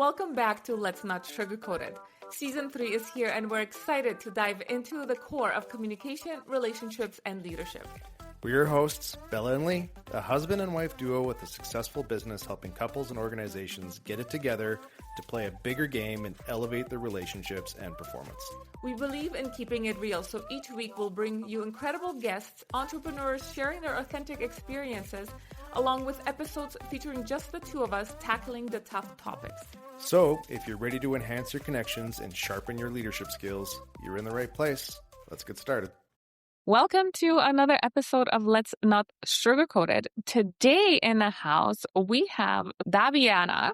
Welcome back to Let's Not Sugarcoat It. Season 3 is here and we're excited to dive into the core of communication, relationships, and leadership. We're your hosts, Bella and Lee, a husband and wife duo with a successful business helping couples and organizations get it together to play a bigger game and elevate their relationships and performance. We believe in keeping it real, so each week we'll bring you incredible guests, entrepreneurs sharing their authentic experiences, along with episodes featuring just the two of us tackling the tough topics. So, if you're ready to enhance your connections and sharpen your leadership skills, you're in the right place. Let's get started. Welcome to another episode of Let's Not Sugarcoat It. Today in the house, we have Daviana,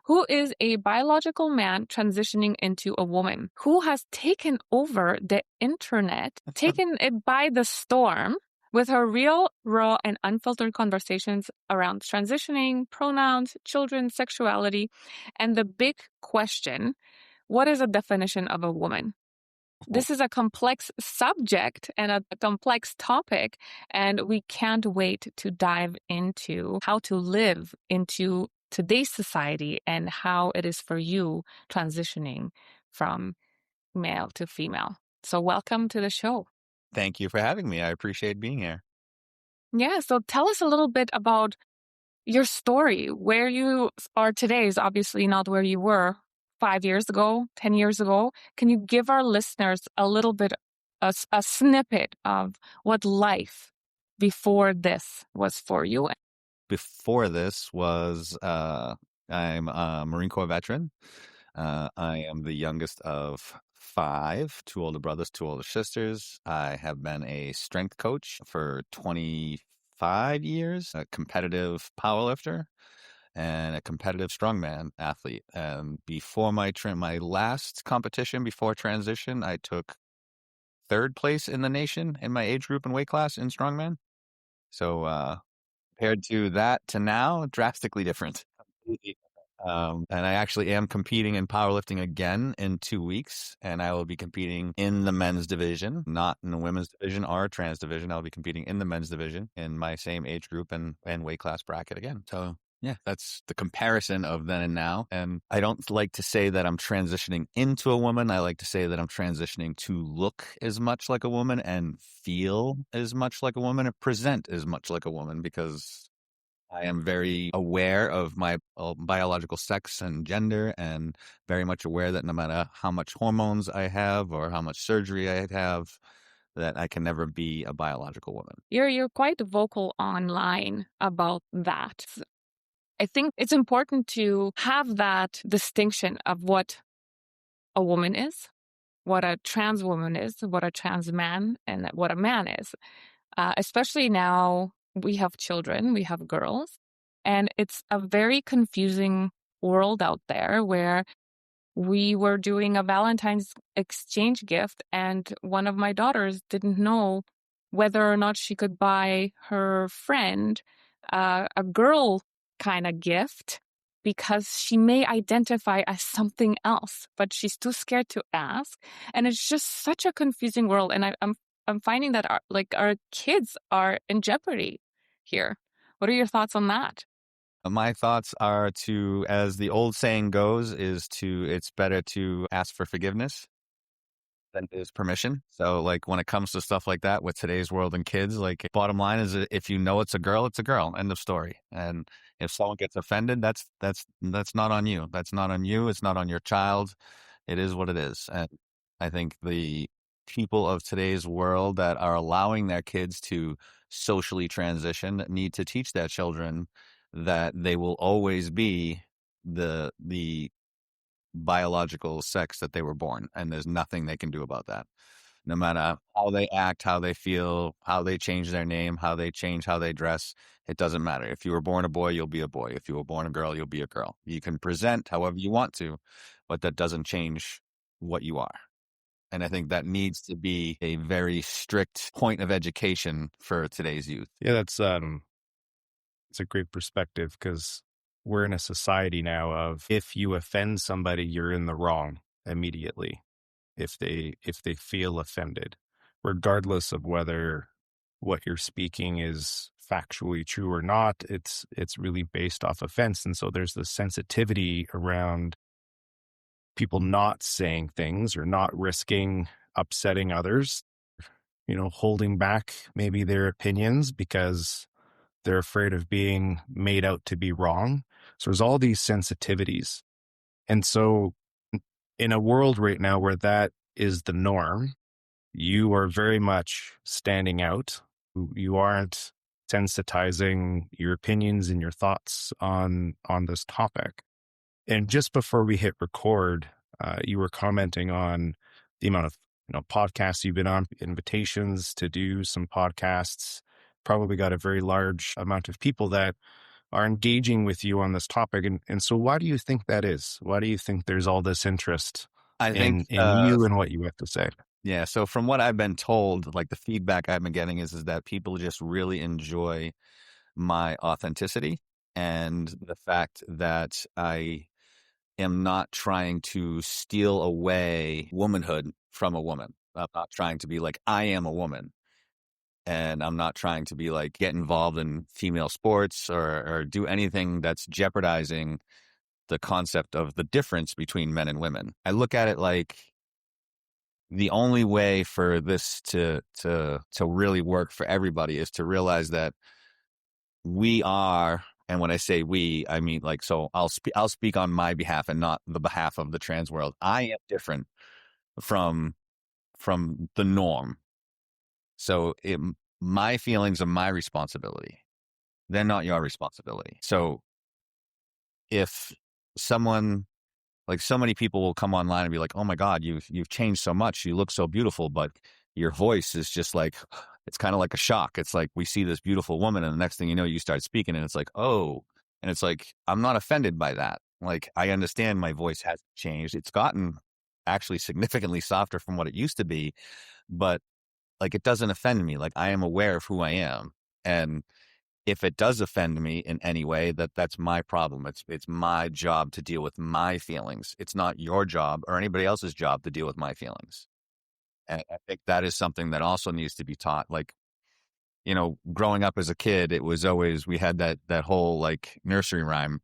who is a biological man transitioning into a woman, who has taken over the internet, taken it by the storm with her real, raw, and unfiltered conversations around transitioning, pronouns, children, sexuality, and the big question, what is a definition of a woman? This is a complex subject and a complex topic, and we can't wait to dive into how to live into today's society and how it is for you transitioning from male to female. So welcome to the show. Thank you for having me. I appreciate being here. Yeah, so tell us a little bit about your story. Where you are today is obviously not where you were 5 years ago, 10 years ago. Can you give our listeners a little bit, a snippet of what life before this was for you? Before this was, I'm a Marine Corps veteran. I am the youngest of 5, 2 older brothers, 2 older sisters. I have been a strength coach for 25 years, a competitive powerlifter, and a competitive strongman athlete. And before my last competition before transition, I took 3rd place in the nation in my age group and weight class in strongman. So compared to that to now, drastically different. And I actually am competing in powerlifting again in 2 weeks, and I will be competing in the men's division, not in the women's division or trans division. I'll be competing in the men's division in my same age group and weight class bracket again. So yeah, that's the comparison of then and now. And I don't like to say that I'm transitioning into a woman. I like to say that I'm transitioning to look as much like a woman and feel as much like a woman and present as much like a woman, because I am very aware of my biological sex and gender, and very much aware that no matter how much hormones I have or how much surgery I have, that I can never be a biological woman. You're quite vocal online about that. I think it's important to have that distinction of what a woman is, what a trans woman is, what a trans man, and what a man is. Especially now we have children, we have girls, and it's a very confusing world out there where we were doing a Valentine's exchange gift, and one of my daughters didn't know whether or not she could buy her friend a girl kind of gift because she may identify as something else, but she's too scared to ask. And it's just such a confusing world. And I'm finding that our kids are in jeopardy here. What are your thoughts on that? My thoughts are to, as the old saying goes, it's better to ask for forgiveness than is permission. So like when it comes to stuff like that with today's world and kids, like bottom line is if you know it's a girl, end of story. And if someone gets offended, that's not on you. That's not on you. It's not on your child. It is what it is. And I think the people of today's world that are allowing their kids to socially transition need to teach their children that they will always be the biological sex that they were born, and there's nothing they can do about that. No matter how they act, how they feel, how they change their name, how they change how they dress, it doesn't matter. If you were born a boy, you'll be a boy. If you were born a girl, you'll be a girl. You can present however you want to, but that doesn't change what you are. And I think that needs to be a very strict point of education for today's youth. Yeah, that's it's a great perspective, because we're in a society now of if you offend somebody, you're in the wrong immediately. If they feel offended, regardless of whether what you're speaking is factually true or not. It's really based off offense. And so there's this sensitivity around people not saying things or not risking upsetting others, holding back maybe their opinions because they're afraid of being made out to be wrong. So there's all these sensitivities. And so in a world right now where that is the norm, you are very much standing out. You aren't sensitizing your opinions and your thoughts on this topic. And just before we hit record, you were commenting on the amount of podcasts you've been on, invitations to do some podcasts. Probably got a very large amount of people that are engaging with you on this topic. And so why do you think that is? Why do you think there's all this interest I think in you and what you have to say? Yeah. So from what I've been told, like the feedback I've been getting is that people just really enjoy my authenticity and the fact that I am not trying to steal away womanhood from a woman. I'm not trying to be like, I am a woman. And I'm not trying to be like, get involved in female sports or do anything that's jeopardizing the concept of the difference between men and women. I look at it like the only way for this to really work for everybody is to realize that we are, and when I say we, I mean like, so I'll speak on my behalf and not the behalf of the trans world. I am different from the norm. So my feelings are my responsibility. They're not your responsibility. So if someone, like so many people will come online and be like, oh my God, you've changed so much. You look so beautiful, but your voice is just like, it's kind of like a shock. It's like, we see this beautiful woman and the next thing you know, you start speaking and it's like, oh, and it's like, I'm not offended by that. Like, I understand my voice has changed. It's gotten actually significantly softer from what it used to be, but like, it doesn't offend me. Like, I am aware of who I am. And if it does offend me in any way, that's my problem. It's my job to deal with my feelings. It's not your job or anybody else's job to deal with my feelings. And I think that is something that also needs to be taught. Like, growing up as a kid, it was always, we had that whole like nursery rhyme,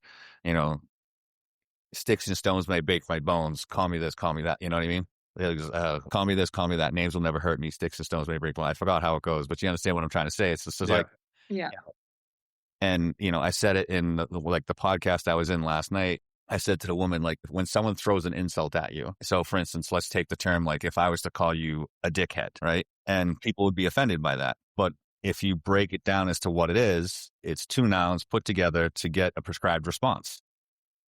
sticks and stones may break my bones. Call me this, call me that. You know what I mean? It was, call me this, call me that. Names will never hurt me. Sticks and stones may break my. I forgot how it goes, but you understand what I'm trying to say. It's just like, yeah. And, I said it in the podcast I was in last night. I said to the woman, like, when someone throws an insult at you. So for instance, let's take the term, like if I was to call you a dickhead, right? And people would be offended by that. But if you break it down as to what it is, it's two nouns put together to get a prescribed response.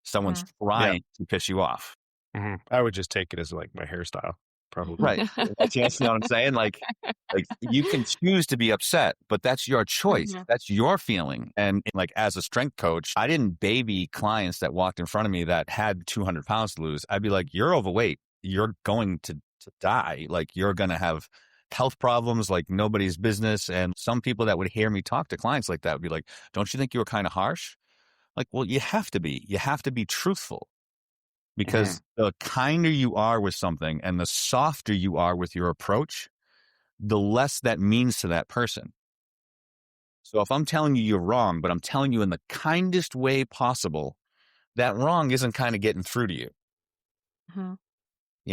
Someone's trying to piss you off. Mm-hmm. I would just take it as like my hairstyle, probably. Right. You know what I'm saying? Like you can choose to be upset, but that's your choice. Mm-hmm. That's your feeling. And like as a strength coach, I didn't baby clients that walked in front of me that had 200 pounds to lose. I'd be like, you're overweight. You're going to die. Like you're going to have health problems like nobody's business. And some people that would hear me talk to clients like that would be like, don't you think you were kind of harsh? Like, well, you have to be. You have to be truthful. Because the kinder you are with something and the softer you are with your approach, the less that means to that person. So if I'm telling you you're wrong, but I'm telling you in the kindest way possible, that wrong isn't kind of getting through to you. Mm-hmm.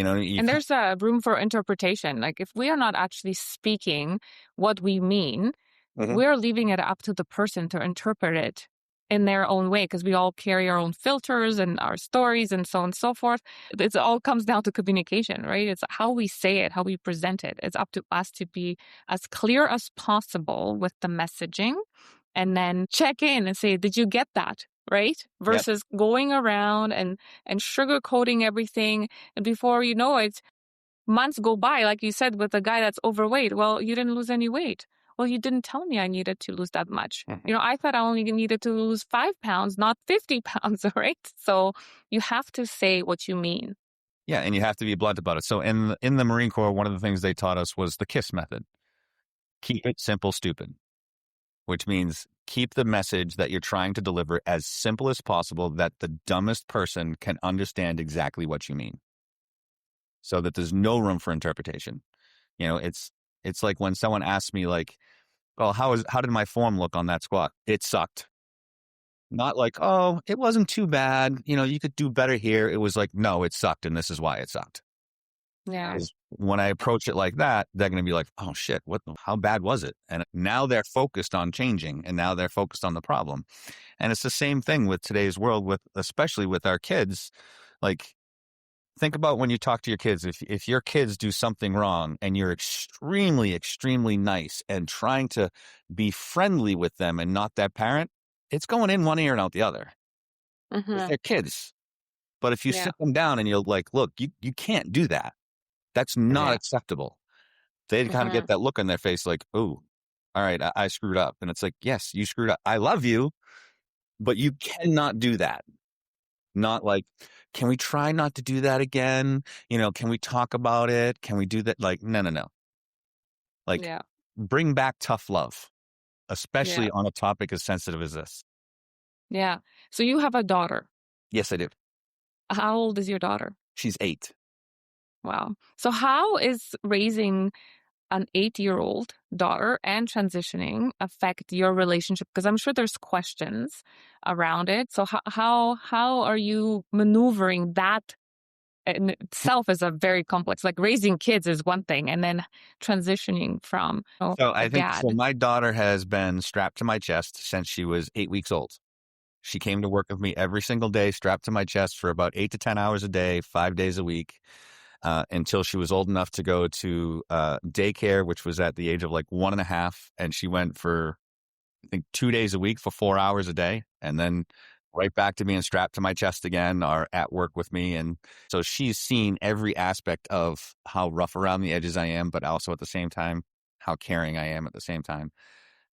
And there's a room for interpretation. Like if we are not actually speaking what we mean, we're leaving it up to the person to interpret it in their own way, because we all carry our own filters and our stories and so on and so forth. It all comes down to communication, right? It's how we say it, how we present it. It's up to us to be as clear as possible with the messaging and then check in and say, did you get that? Right? Versus going around and sugarcoating everything. And before you know it, months go by, like you said, with a guy that's overweight. Well, you didn't lose any weight. Well, you didn't tell me I needed to lose that much. I thought I only needed to lose 5 pounds, not 50 pounds, right? So you have to say what you mean. Yeah, and you have to be blunt about it. So in the Marine Corps, one of the things they taught us was the KISS method. Keep it simple, stupid. Which means keep the message that you're trying to deliver as simple as possible that the dumbest person can understand exactly what you mean. So that there's no room for interpretation. It's like when someone asks me like, Well, how did my form look on that squat? It sucked. Not like, oh, it wasn't too bad. You could do better here. It was like, no, it sucked, and this is why it sucked. Yeah. Because when I approach it like that, they're going to be like, oh shit, how bad was it? And now they're focused on changing, and now they're focused on the problem. And it's the same thing with today's world, especially with our kids. Like, think about when you talk to your kids. If your kids do something wrong and you're extremely, extremely nice and trying to be friendly with them and not that parent, it's going in one ear and out the other. Because Mm-hmm. they're kids. But if you Yeah. sit them down and you're like, look, you can't do that. That's not Yeah. acceptable. They kind of Mm-hmm. get that look on their face like, oh, all right, I screwed up. And it's like, yes, you screwed up. I love you, but you cannot do that. Not like, can we try not to do that again? Can we talk about it? Can we do that? Like, no, no, no. Like, Yeah. bring back tough love, Yeah. especially on a topic as sensitive as this. Yeah. So you have a daughter. Yes, I do. How old is your daughter? She's 8. Wow. So how is raising an 8-year-old daughter and transitioning affect your relationship? Because I'm sure there's questions around it. So how are you maneuvering that? In itself is a very complex. Like raising kids is one thing, and then transitioning from So a I think dad. my daughter has been strapped to my chest since she was 8 weeks old. She came to work with me every single day, strapped to my chest for about 8 to 10 hours a day, 5 days a week, until she was old enough to go to daycare, which was at the age of like 1.5. And she went for, I think, 2 days a week for 4 hours a day. And then right back to being strapped to my chest again or at work with me. And so she's seen every aspect of how rough around the edges I am, but also at the same time, how caring I am at the same time.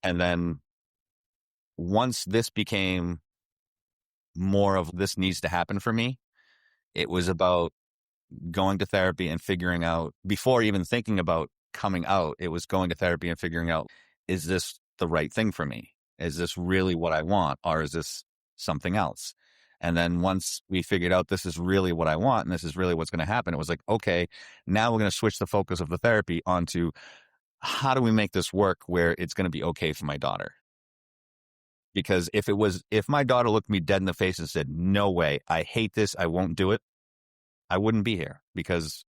And then once this became more of this needs to happen for me, it was about going to therapy and figuring out, before even thinking about coming out, it was going to therapy and figuring out, is this the right thing for me? Is this really what I want? Or is this something else? And then once we figured out this is really what I want and this is really what's going to happen, it was like, okay, now we're going to switch the focus of the therapy onto how do we make this work where it's going to be okay for my daughter? Because if my daughter looked me dead in the face and said, no way, I hate this, I won't do it, I wouldn't be here, because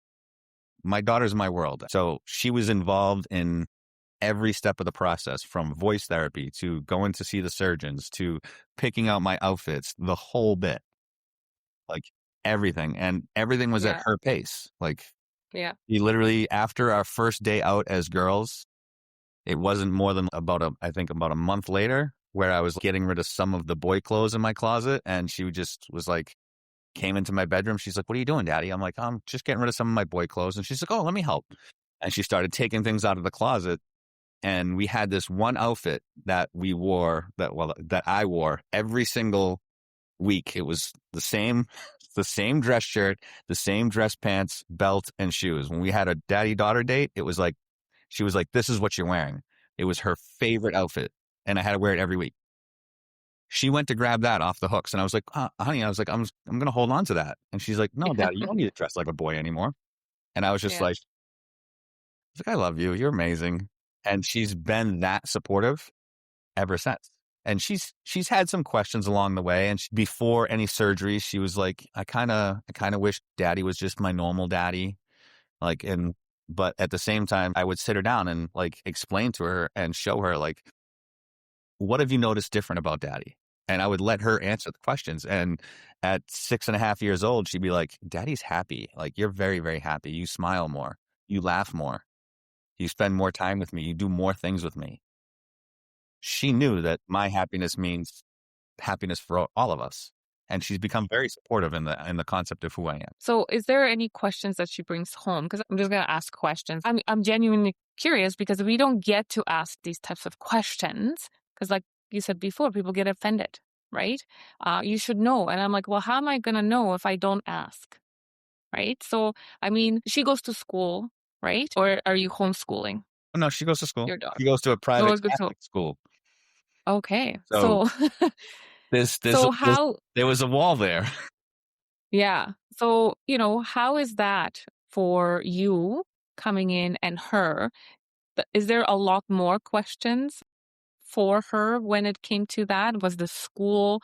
my daughter's my world. So she was involved in every step of the process, from voice therapy to going to see the surgeons to picking out my outfits, the whole bit, like everything. And everything was at Yeah. her pace. Like, Yeah. he literally, after our first day out as girls, it wasn't more than about a month later, where I was getting rid of some of the boy clothes in my closet. And she just was like, came into my bedroom. She's like, what are you doing, Daddy? I'm like, I'm just getting rid of some of my boy clothes. And she's like, oh, let me help. And she started taking things out of the closet. And we had this one outfit that we wore, that I wore every single week. It was the same dress shirt, the same dress pants, belt, and shoes. When we had a daddy-daughter date, it was like, she was like, this is what you're wearing. It was her favorite outfit. And I had to wear it every week. She went to grab that off the hooks. And I was like, honey, I was like, I'm going to hold on to that. And she's like, no, Daddy, you don't need to dress like a boy anymore. And I was just Yeah. like, I love you. You're amazing. And she's been that supportive ever since. And she's had some questions along the way. And before any surgery, she was like, I kind of wish Daddy was just my normal daddy. But at the same time, I would sit her down and like explain to her and show her, like, what have you noticed different about Daddy? And I would let her answer the questions. And at 6.5 years old, she'd be like, Daddy's happy. Like, you're very, very happy. You smile more. You laugh more. You spend more time with me. You do more things with me. She knew that my happiness means happiness for all of us. And she's become very supportive in the concept of who I am. So is there any questions that she brings home? Because I'm just going to ask questions. I'm genuinely curious, because we don't get to ask these types of questions. Because like you said before, people get offended, right? You should know. And I'm like, well, how am I going to know if I don't ask? Right? So, I mean, she goes to school, right? Or are you homeschooling Oh, no, she goes to school. your daughter? She goes to a private Goes to Catholic school. Okay. So So, so how, there was a wall there. yeah. So, how is that for you coming in and her? Is there a lot more questions for her when it came to that? Was the school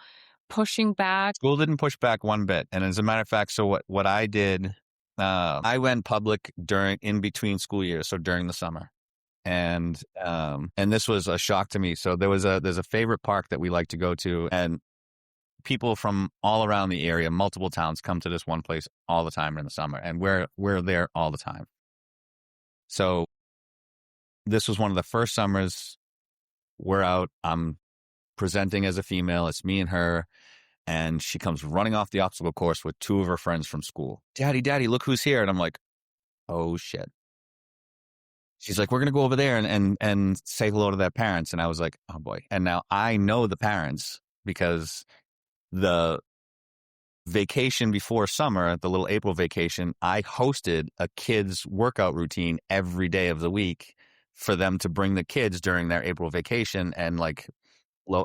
pushing back? School didn't push back one bit. And as a matter of fact, so what I did, I went public in between school years, so during the summer. And this was a shock to me. So there's a favorite park that we like to go to, and people from all around the area, multiple towns, come to this one place all the time in the summer, and we're there all the time. So this was one of the first summers we're out. I'm presenting as a female. It's me and her. And she comes running off the obstacle course with two of her friends from school. Daddy, look who's here. And I'm like, oh, shit. She's like, we're going to go over there and say hello to their parents. And I was like, oh, boy. And now I know the parents because the vacation before summer, the little April vacation, I hosted a kids' workout routine every day of the week for them to bring the kids during their April vacation and like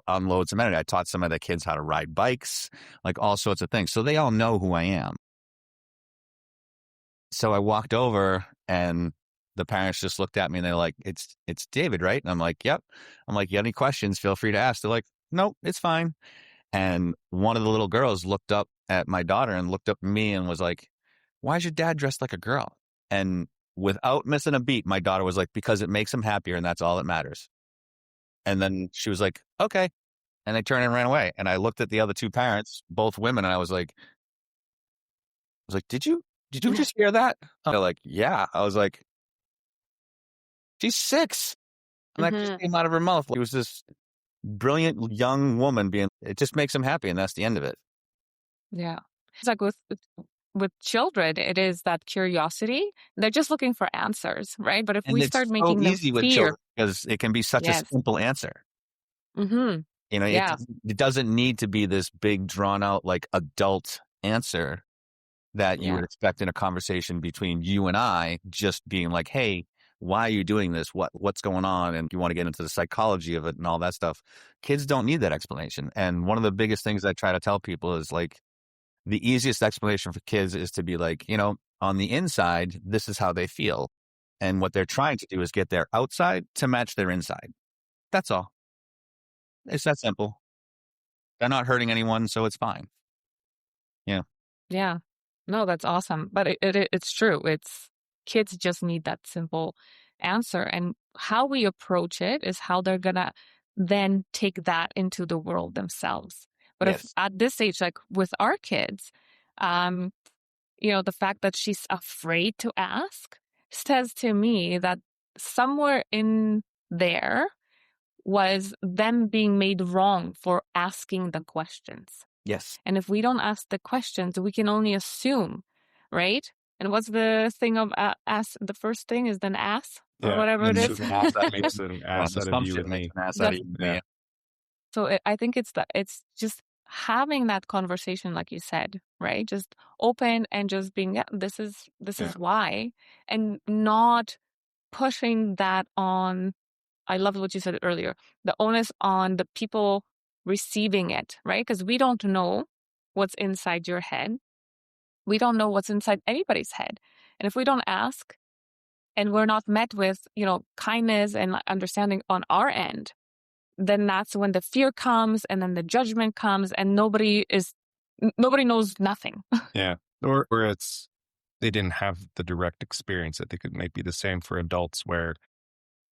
unload some energy. I taught some of the kids how to ride bikes, like all sorts of things. So they all know who I am. So I walked over and the parents just looked at me and they're like, it's David, right? And I'm like, yep. I'm like, you got any questions? Feel free to ask. They're like, nope, it's fine. And one of the little girls looked up at my daughter and looked up at me and was like, why is your dad dressed like a girl? And without missing a beat, my daughter was like, because it makes him happier and that's all that matters. And then she was like, okay. And they turned and ran away. And I looked at the other two parents, both women, and I was like, did you just hear that? They're like, yeah. I was like, she's 6. And that just came out of her mouth. It was this brilliant young woman it just makes them happy. And that's the end of it. Yeah. It's like with children, it is that curiosity. They're just looking for answers, right? But if we start making them easy with fear, children because it can be such a simple answer. Mm-hmm. You know, it doesn't need to be this big, drawn out, like adult answer that you would expect in a conversation between you and I, just being like, hey, why are you doing this? What's going on? And you want to get into the psychology of it and all that stuff. Kids don't need that explanation. And one of the biggest things I try to tell people is like, the easiest explanation for kids is to be like, you know, on the inside, this is how they feel. And what they're trying to do is get their outside to match their inside. That's all. It's that simple. They're not hurting anyone, so it's fine. Yeah. Yeah. No, that's awesome. But it's true. Kids just need that simple answer. And how we approach it is how they're going to then take that into the world themselves. But if at this age, like with our kids, you know, the fact that she's afraid to ask says to me that somewhere in there was them being made wrong for asking the questions. Yes. And if we don't ask the questions, we can only assume, right? And what's the thing of ask? The first thing is then ask or whatever it is. That makes an ass out of you and me. So I think it's just having that conversation, like you said, right? Just open and just being, this is why, and not pushing that on. I love what you said earlier, the onus on the people receiving it, right? Because we don't know what's inside your head. We don't know what's inside anybody's head. And if we don't ask and we're not met with, you know, kindness and understanding on our end, then that's when the fear comes and then the judgment comes and nobody knows nothing. Yeah. Or it's, they didn't have the direct experience. I think it might be the same for adults where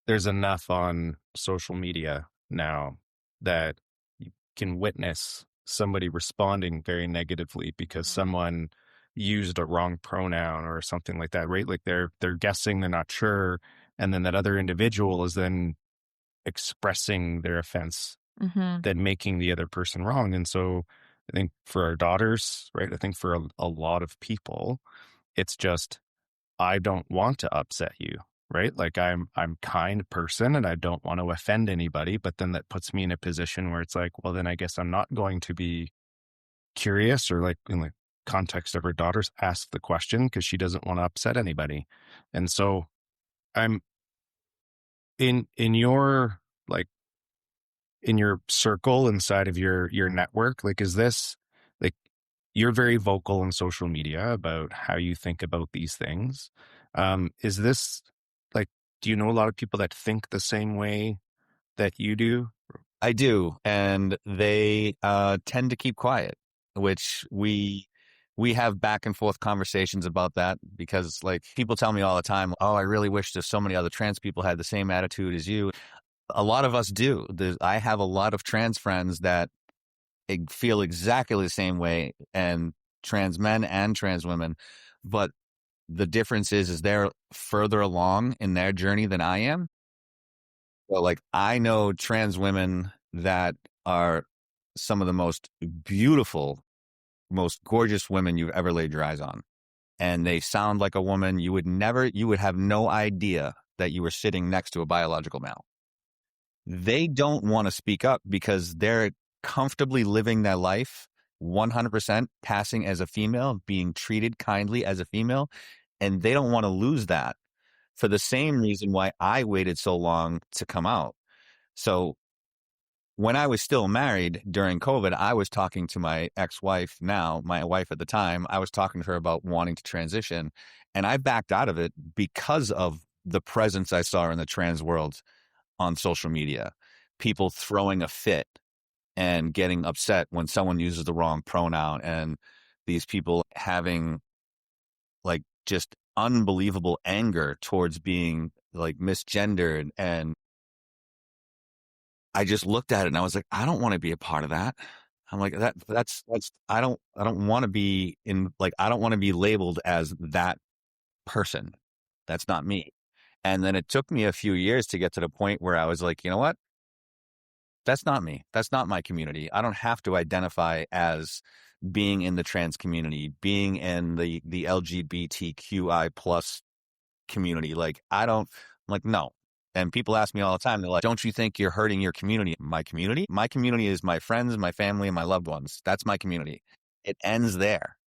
there's enough on social media now that you can witness somebody responding very negatively because someone used a wrong pronoun or something like that, right? Like they're guessing, they're not sure. And then that other individual is then expressing their offense, then making the other person wrong. And so I think for our daughters, right, I think for a lot of people, it's just, I don't want to upset you, right? Like I'm kind person and I don't want to offend anybody, but then that puts me in a position where it's like, well, then I guess I'm not going to be curious, or like in the context of her daughters, ask the question because she doesn't want to upset anybody. And so I'm in your, like, in your circle inside of your network, like, is this, like, you're very vocal on social media about how you think about these things. Is this, like, Do you know a lot of people that think the same way that you do? I do, and they tend to keep quiet, which we have back and forth conversations about that because like people tell me all the time, "Oh, I really wish there's so many other trans people had the same attitude as you." A lot of us do. I have a lot of trans friends that feel exactly the same way, and trans men and trans women, but the difference is they're further along in their journey than I am. So like I know trans women that are some of the most beautiful, most gorgeous women you've ever laid your eyes on. And they sound like a woman. You would have no idea that you were sitting next to a biological male. They don't want to speak up because they're comfortably living their life 100% passing as a female, being treated kindly as a female. And they don't want to lose that for the same reason why I waited so long to come out. So when I was still married during COVID, I was talking to my ex-wife now, my wife at the time. I was talking to her about wanting to transition, and I backed out of it because of the presence I saw in the trans world on social media. People throwing a fit and getting upset when someone uses the wrong pronoun, and these people having like just unbelievable anger towards being like misgendered. And I just looked at it and I was like, I don't want to be a part of that. I'm like, that's, I don't want to be I don't want to be labeled as that person. That's not me. And then it took me a few years to get to the point where I was like, you know what? That's not me. That's not my community. I don't have to identify as being in the trans community, being in the LGBTQI plus community. Like, I'm like, no. And people ask me all the time, they're like, don't you think you're hurting your community? My community? My community is my friends, my family, and my loved ones. That's my community. It ends there.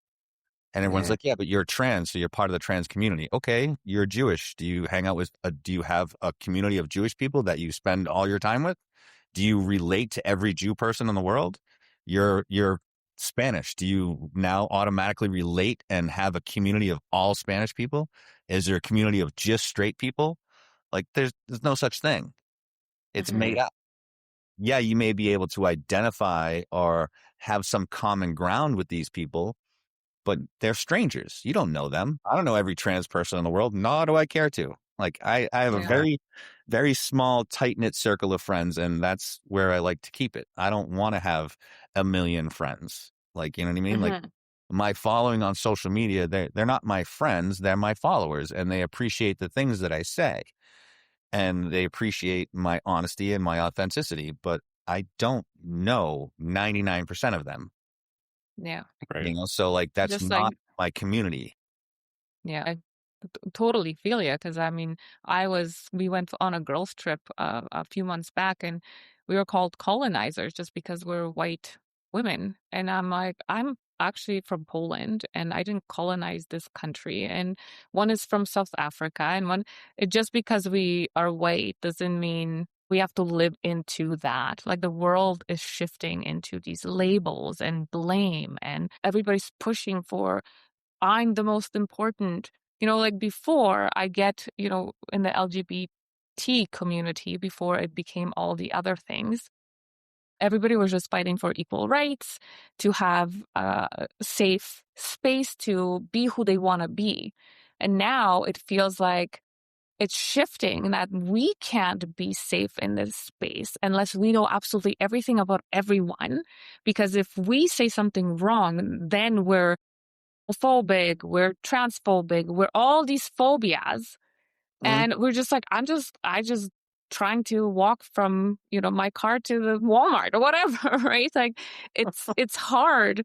And everyone's Yeah. like, yeah, but you're trans, so you're part of the trans community. Okay, you're Jewish. Do you hang out with, do you have a community of Jewish people that you spend all your time with? Do you relate to every Jew person in the world? You're Spanish. Do you now automatically relate and have a community of all Spanish people? Is there a community of just straight people? Like there's no such thing. It's Mm-hmm. made up. Yeah, you may be able to identify or have some common ground with these people, but they're strangers. You don't know them. I don't know every trans person in the world, nor do I care to. Like I have a Yeah. very, very small, tight-knit circle of friends, and that's where I like to keep it. I don't want to have a million friends. Like, you know what I mean? Like Mm-hmm. my following on social media, they're not my friends, they're my followers, and they appreciate the things that I say. And they appreciate my honesty and my authenticity, but I don't know 99% of them. Yeah. Right. So like that's Just like, not my community. yeah, I totally feel you. Because I mean, we went on a girls' trip a few months back, and we were called colonizers just because we're white women. And I'm like, I'm actually from Poland, and I didn't colonize this country. And one is from South Africa, and just because we are white doesn't mean we have to live into that. Like the world is shifting into these labels and blame, and everybody's pushing for I'm the most important. Like before I get, in the LGBT community, before it became all the other things, everybody was just fighting for equal rights, to have a safe space to be who they want to be. And now it feels like it's shifting that we can't be safe in this space unless we know absolutely everything about everyone. Because if we say something wrong, then we're phobic, we're transphobic, we're all these phobias. Mhm. And we're just like, I just trying to walk from, my car to the Walmart or whatever, right? Like it's hard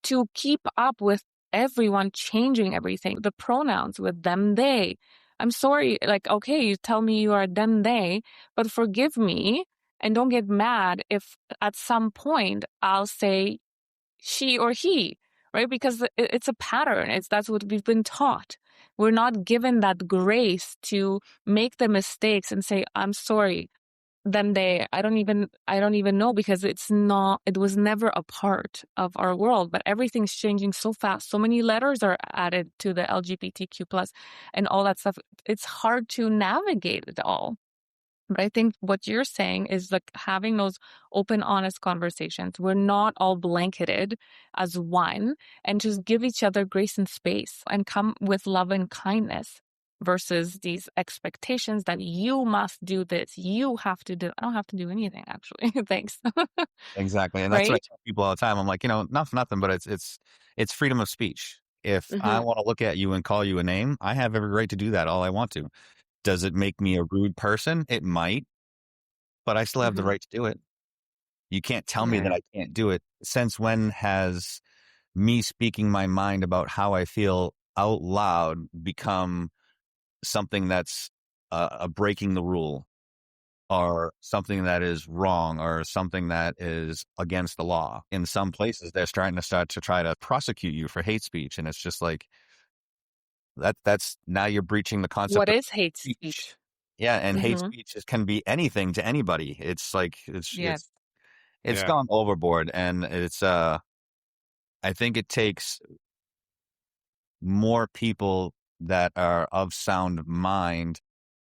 to keep up with everyone changing everything. The pronouns with them, they. I'm sorry, like, okay, you tell me you are them, they, but forgive me and don't get mad if at some point I'll say she or he, right? Because it's a pattern. That's what we've been taught. We're not given that grace to make the mistakes and say, I'm sorry. then I don't even know, because it was never a part of our world, but everything's changing so fast. So many letters are added to the LGBTQ plus and all that stuff. It's hard to navigate it all. But I think what you're saying is like having those open, honest conversations. We're not all blanketed as one, and just give each other grace and space and come with love and kindness versus these expectations that you must do this. You have to do. I don't have to do anything, actually. Thanks. Exactly. And that's what I Right? tell people all the time. I'm like, not for nothing, but it's freedom of speech. If I Mm-hmm. want to look at you and call you a name, I have every right to do that all I want to. Does it make me a rude person? It might, but I still have the Mm-hmm. right to do it. You can't tell me that Right. I can't do it. Since when has me speaking my mind about how I feel out loud become something that's a breaking the rule, or something that is wrong, or something that is against the law? In some places, they're starting to try to prosecute you for hate speech. And it's just like, that's now you're breaching the concept What of is hate speech. speech? Yeah. And hate Mm-hmm. speech can be anything to anybody. It's like, Yes. it's Yeah. gone overboard. And I think it takes more people that are of sound mind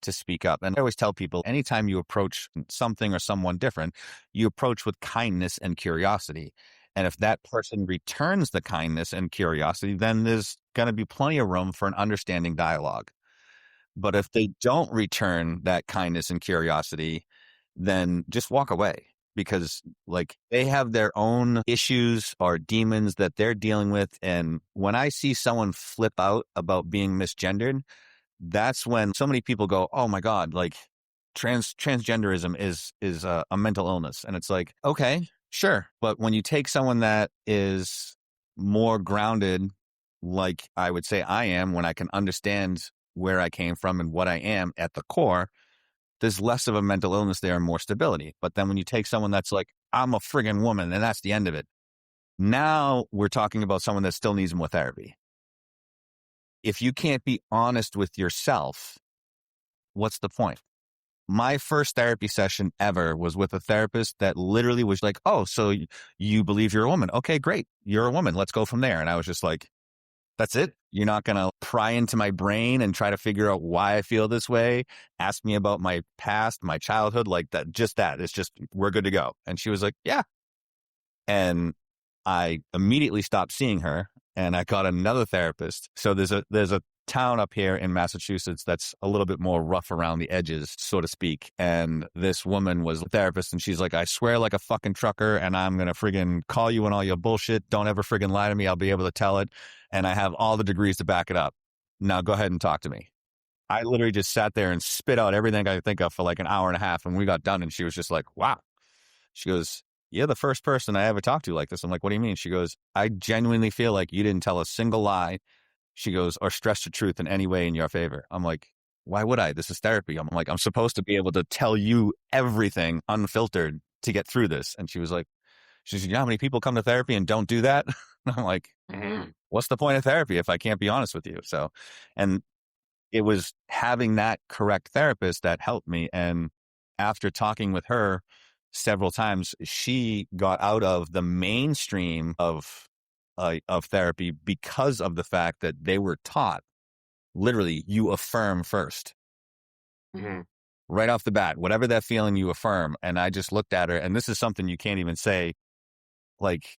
to speak up. And I always tell people, anytime you approach something or someone different, you approach with kindness and curiosity. And if that person returns the kindness and curiosity, then there's going to be plenty of room for an understanding dialogue. But if they don't return that kindness and curiosity, then just walk away, because like they have their own issues or demons that they're dealing with. And when I see someone flip out about being misgendered, that's when so many people go, "Oh my God, like transgenderism is a mental illness." And it's like, okay, sure. But when you take someone that is more grounded, like I would say I am, when I can understand where I came from and what I am at the core, there's less of a mental illness there and more stability. But then when you take someone that's like, I'm a friggin' woman, and that's the end of it, now we're talking about someone that still needs more therapy. If you can't be honest with yourself, what's the point? My first therapy session ever was with a therapist that literally was like, "Oh, so you believe you're a woman? Okay, great. You're a woman. Let's go from there." And I was just like, "That's it? You're not going to pry into my brain and try to figure out why I feel this way? Ask me about my past, my childhood, like that, just that. It's just, we're good to go." And she was like, "Yeah." And I immediately stopped seeing her, and I got another therapist. So there's a town up here in Massachusetts that's a little bit more rough around the edges, so to speak. And this woman was a therapist, and she's like, "I swear like a fucking trucker, and I'm going to friggin' call you on all your bullshit. Don't ever friggin' lie to me. I'll be able to tell it. And I have all the degrees to back it up. Now go ahead and talk to me." I literally just sat there and spit out everything I could think of for like an hour and a half. And we got done, and she was just like, "Wow." She goes, "You're the first person I ever talked to like this." I'm like, "What do you mean?" She goes, "I genuinely feel like you didn't tell a single lie." She goes, "Or stretch the truth in any way in your favor." I'm like, "Why would I? This is therapy." I'm like, "I'm supposed to be able to tell you everything unfiltered to get through this." And she was like, "You know how many people come to therapy and don't do that?" I'm like, "What's the point of therapy if I can't be honest with you?" So, and it was having that correct therapist that helped me. And after talking with her several times, she got out of the mainstream of therapy because of the fact that they were taught, literally, you affirm first. Mhm. Right off the bat, whatever that feeling, you affirm. And I just looked at her, and this is something you can't even say like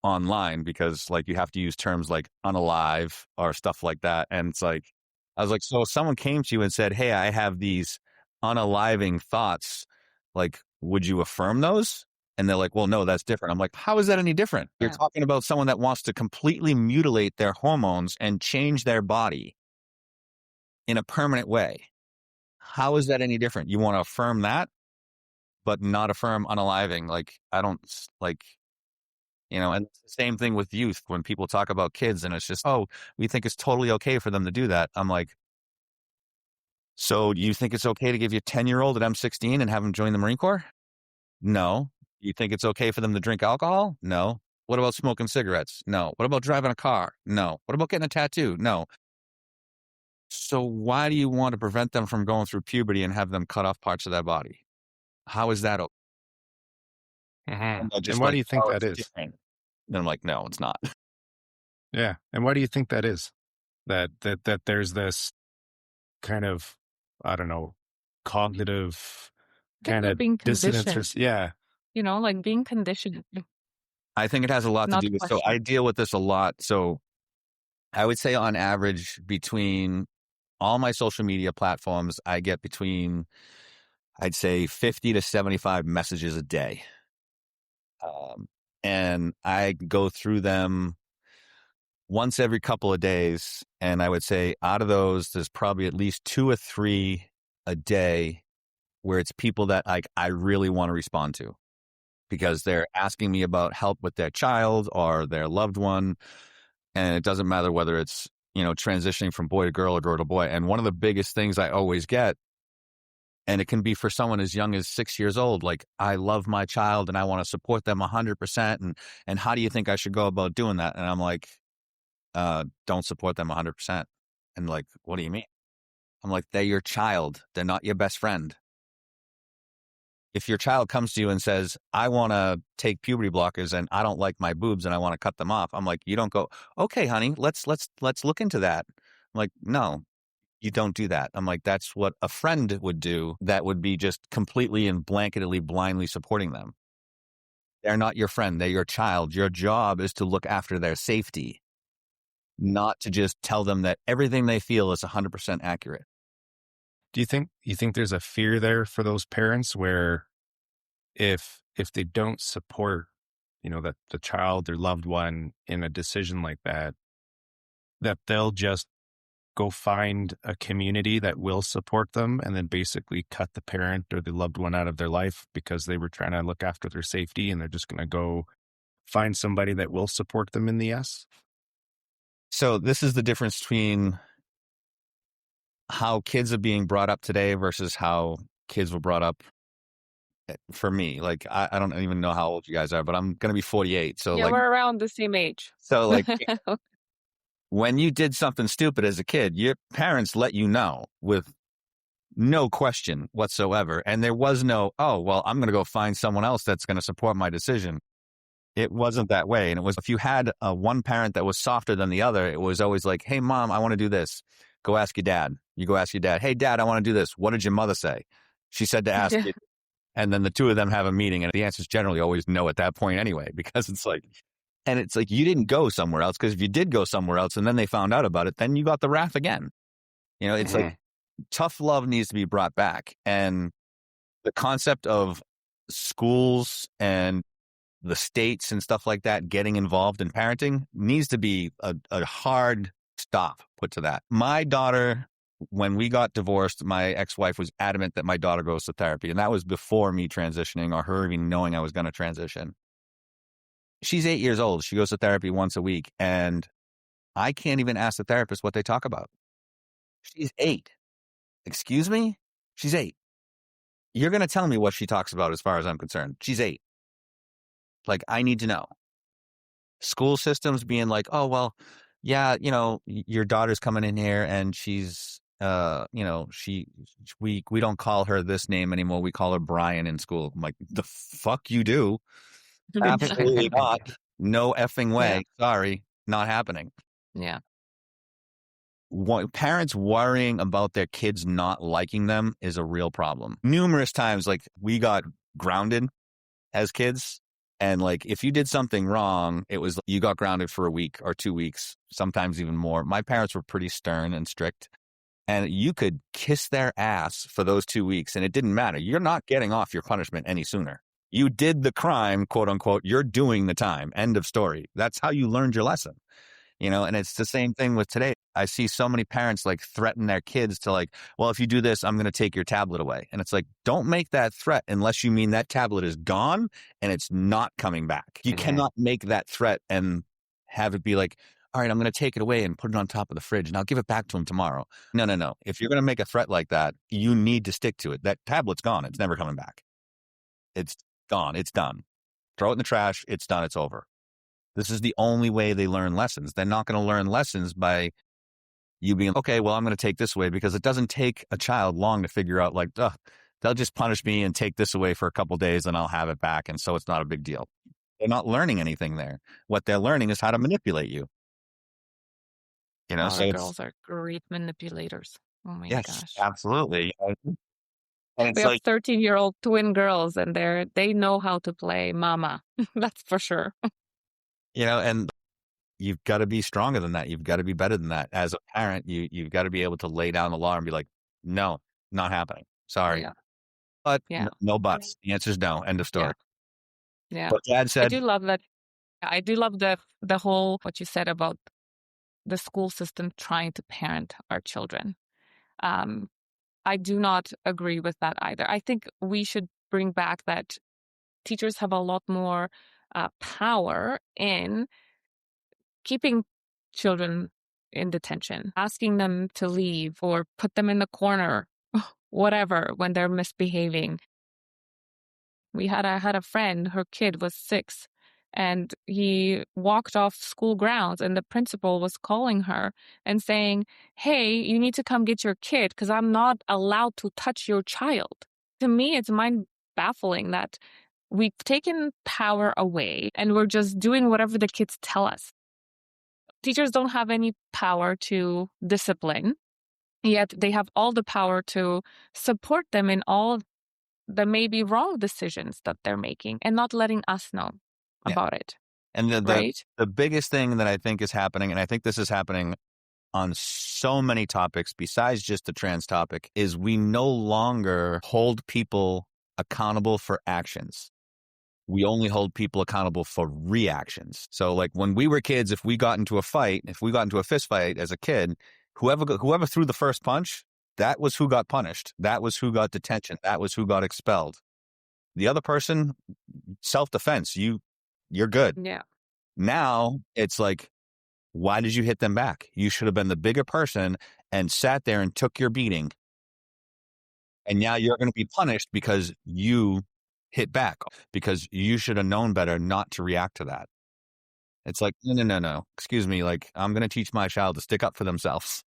online, because like you have to use terms like unalive or stuff like that. And it's like, I was like, so if someone came to you and said, "Hey, I have these unaliving thoughts, like, would you affirm those?" And they're like, "Well, no, that's different." I'm like, "How is that any different? You're Yeah. talking about someone that wants to completely mutilate their hormones and change their body in a permanent way. How is that any different? You want to affirm that, but not affirm unaliving?" Like, I don't like, and it's the same thing with youth when people talk about kids, and it's just, "Oh, we think it's totally okay for them to do that." I'm like, "So do you think it's okay to give your 10-year-old at M16 and have him join the Marine Corps? No. You think it's okay for them to drink alcohol? No. What about smoking cigarettes? No. What about driving a car? No. What about getting a tattoo? No. So why do you want to prevent them from going through puberty and have them cut off parts of their body?" How is that okay? Mm-hmm. And they're And just why like, do you think oh, that it's is? different. And I'm like, no, it's not. Yeah. And why do you think that is? That there's this kind of, I don't know, cognitive I think kind we're of being dissonance or conditioned, yeah. like being conditioned, I think it has a lot to not do with, so I question. deal with this a lot. So I would say on average between all my social media platforms, I get between, I'd say 50 to 75 messages a day. Um, and I go through them once every couple of days. And I would say out of those, there's probably at least 2 or 3 a day where it's people that like I really want to respond to because they're asking me about help with their child or their loved one. And it doesn't matter whether it's, transitioning from boy to girl or girl to boy. And one of the biggest things I always get, and it can be for someone as young as 6 years old, like, I love my child and I want to support them 100%. And how do you think I should go about doing that? And I'm like, don't support them 100%. And like, what do you mean? I'm like, they're your child. They're not your best friend. If your child comes to you and says, I want to take puberty blockers and I don't like my boobs and I want to cut them off, I'm like, you don't go, okay, honey, let's look into that. I'm like, no, you don't do that. I'm like, that's what a friend would do. That would be just completely and blanketly, blindly supporting them. They're not your friend. They're your child. Your job is to look after their safety, not to just tell them that everything they feel is 100% accurate. Do you think there's a fear there for those parents where if they don't support, that the child, their loved one in a decision like that, that they'll just go find a community that will support them and then basically cut the parent or the loved one out of their life because they were trying to look after their safety and they're just going to go find somebody that will support them in the yes? So this is the difference between how kids are being brought up today versus how kids were brought up for me. Like, I don't even know how old you guys are, but I'm going to be 48. So Yeah, like, we're around the same age. when you did something stupid as a kid, your parents let you know with no question whatsoever. And there was no, oh, well, I'm going to go find someone else that's going to support my decision. It wasn't that way. And it was, if you had one parent that was softer than the other, it was always like, hey, mom, I want to do this. Go ask your dad. You go ask your dad, hey, dad, I want to do this. What did your mother say? She said to ask Yeah. you. And then the two of them have a meeting. And the answer is generally always no at that point anyway, because it's like, and it's like, you didn't go somewhere else. Because if you did go somewhere else and then they found out about it, then you got the wrath again. It's like tough love needs to be brought back. And the concept of schools and the states and stuff like that getting involved in parenting needs to be a hard stop put to that. My daughter, when we got divorced, my ex-wife was adamant that my daughter goes to therapy. And that was before me transitioning or her even knowing I was going to transition. She's 8 years old. She goes to therapy once a week. And I can't even ask the therapist what they talk about. She's 8. Excuse me? She's 8. You're going to tell me what she talks about as far as I'm concerned. She's 8. Like, I need to know. School systems being like, oh, well, yeah, your daughter's coming in here and she's, we don't call her this name anymore. We call her Brian in school. I'm like, the fuck you do? Absolutely not. No effing way. Yeah. Sorry, not happening. Yeah. Parents worrying about their kids not liking them is a real problem. Numerous times, like, we got grounded as kids. And like, if you did something wrong, it was, you got grounded for a week or 2 weeks, sometimes even more. My parents were pretty stern and strict, and you could kiss their ass for those 2 weeks and it didn't matter. You're not getting off your punishment any sooner. You did the crime, quote unquote. You're doing the time. End of story. That's how you learned your lesson. And it's the same thing with today. I see so many parents like threaten their kids to like, well, if you do this, I'm going to take your tablet away. And it's like, don't make that threat unless you mean that tablet is gone and it's not coming back. You cannot make that threat and have it be like, all right, I'm going to take it away and put it on top of the fridge and I'll give it back to him tomorrow. No. If you're going to make a threat like that, you need to stick to it. That tablet's gone. It's never coming back. It's gone. It's done. Throw it in the trash. It's done. It's over. This is the only way they learn lessons. They're not going to learn lessons by you being, okay, well, I'm going to take this away, because it doesn't take a child long to figure out like, they'll just punish me and take this away for a couple days and I'll have it back. And so it's not a big deal. They're not learning anything there. What they're learning is how to manipulate you. Our So it's, girls are great manipulators. Oh my yes, gosh. absolutely. And We it's have like, 13-year-old twin girls, and they know how to play mama. That's for sure. and you've got to be stronger than that. You've got to be better than that. As a parent, you've got to be able to lay down the law and be like, no, not happening. Sorry. Yeah. But Yeah. no buts. The answer is no. End of story. Yeah. But Dad I said, do love that. I do love the whole what you said about the school system trying to parent our children. I do not agree with that either. I think we should bring back that teachers have a lot more power in keeping children in detention, asking them to leave or put them in the corner, whatever, when they're misbehaving. I had a friend, her kid was 6, and he walked off school grounds, and the principal was calling her and saying, "Hey, you need to come get your kid because I'm not allowed to touch your child." To me, it's mind baffling that we've taken power away and we're just doing whatever the kids tell us. Teachers don't have any power to discipline, yet they have all the power to support them in all the maybe wrong decisions that they're making and not letting us know about it. and right? the biggest thing that I think is happening, and I think this is happening on so many topics besides just the trans topic, is we no longer hold people accountable for actions. We only hold people accountable for reactions. So like when we were kids, if we got into a fist fight as a kid, whoever threw the first punch, that was who got punished. That was who got detention. That was who got expelled. The other person, self-defense, you're good. Yeah. Now it's like, why did you hit them back? You should have been the bigger person and sat there and took your beating. And now you're going to be punished because you hit back, because you should have known better not to react to that. It's like, no. Excuse me. Like, I'm going to teach my child to stick up for themselves.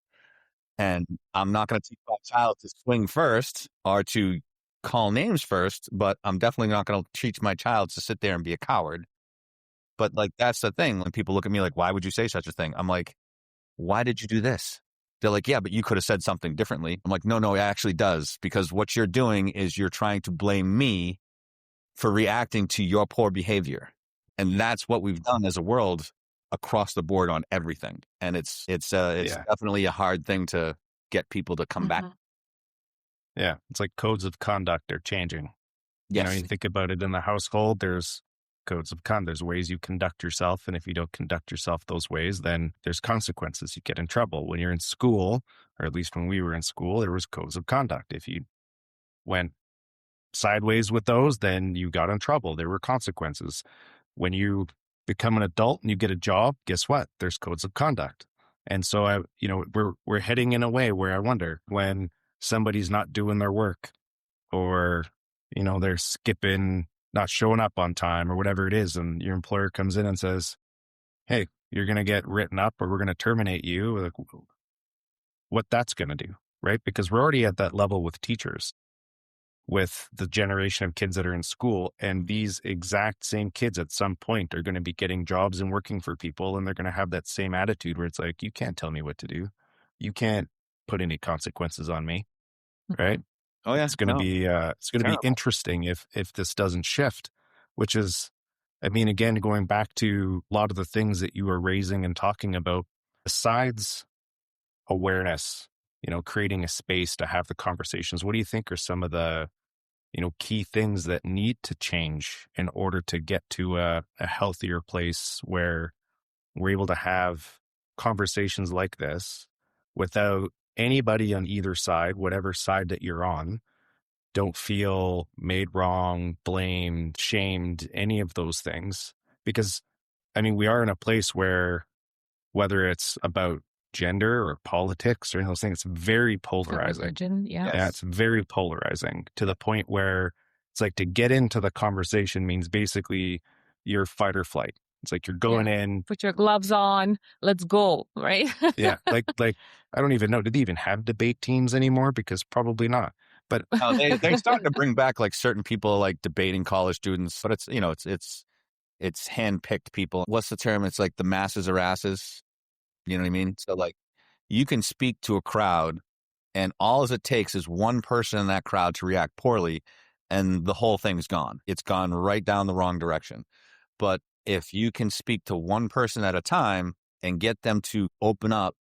And I'm not going to teach my child to swing first or to call names first, but I'm definitely not going to teach my child to sit there and be a coward. But like, that's the thing. When people look at me like, why would you say such a thing? I'm like, why did you do this? They're like, yeah, but you could have said something differently. I'm like, no, it actually does. Because what you're doing is you're trying to blame me for reacting to your poor behavior. And that's what we've done as a world across the board on everything. And it's definitely a hard thing to get people to come back. Yeah. It's like codes of conduct are changing. Yes. You think about it in the household, there's codes of conduct. There's ways you conduct yourself. And if you don't conduct yourself those ways, then there's consequences. You get in trouble. When you're in school, or at least when we were in school, there was codes of conduct. If you went sideways with those, then you got in trouble. There were consequences. When you become an adult and you get a job, guess what? There's codes of conduct. And so we're heading in a way where I wonder when somebody's not doing their work, or they're skipping, not showing up on time, or whatever it is, and your employer comes in and says, "Hey, you're going to get written up, or we're going to terminate you." Like, what that's going to do, right? Because we're already at that level with teachers, with the generation of kids that are in school, and these exact same kids at some point are going to be getting jobs and working for people, and they're going to have that same attitude where it's like, you can't tell me what to do. You can't put any consequences on me, right? Oh yeah, it's going to be interesting if this doesn't shift, which is, I mean, again, going back to a lot of the things that you were raising and talking about, besides awareness, creating a space to have the conversations. What do you think are some of the, key things that need to change in order to get to a healthier place where we're able to have conversations like this without anybody on either side, whatever side that you're on, don't feel made wrong, blamed, shamed, any of those things? Because, I mean, we are in a place where, whether it's about gender or politics or any of those things, it's very polarizing. Religion, Yeah, it's very polarizing to the point where it's like, to get into the conversation means basically you're fight or flight. It's like you're going in. Put your gloves on. Let's go, right? Yeah. Like I don't even know. Do they even have debate teams anymore? Because probably not. But No, they're starting to bring back like certain people like debating college students, but it's it's handpicked people. What's the term? It's like the masses are asses. You know what I mean? So like you can speak to a crowd, and all it takes is one person in that crowd to react poorly, and the whole thing's gone. It's gone right down the wrong direction. But if you can speak to one person at a time and get them to open up,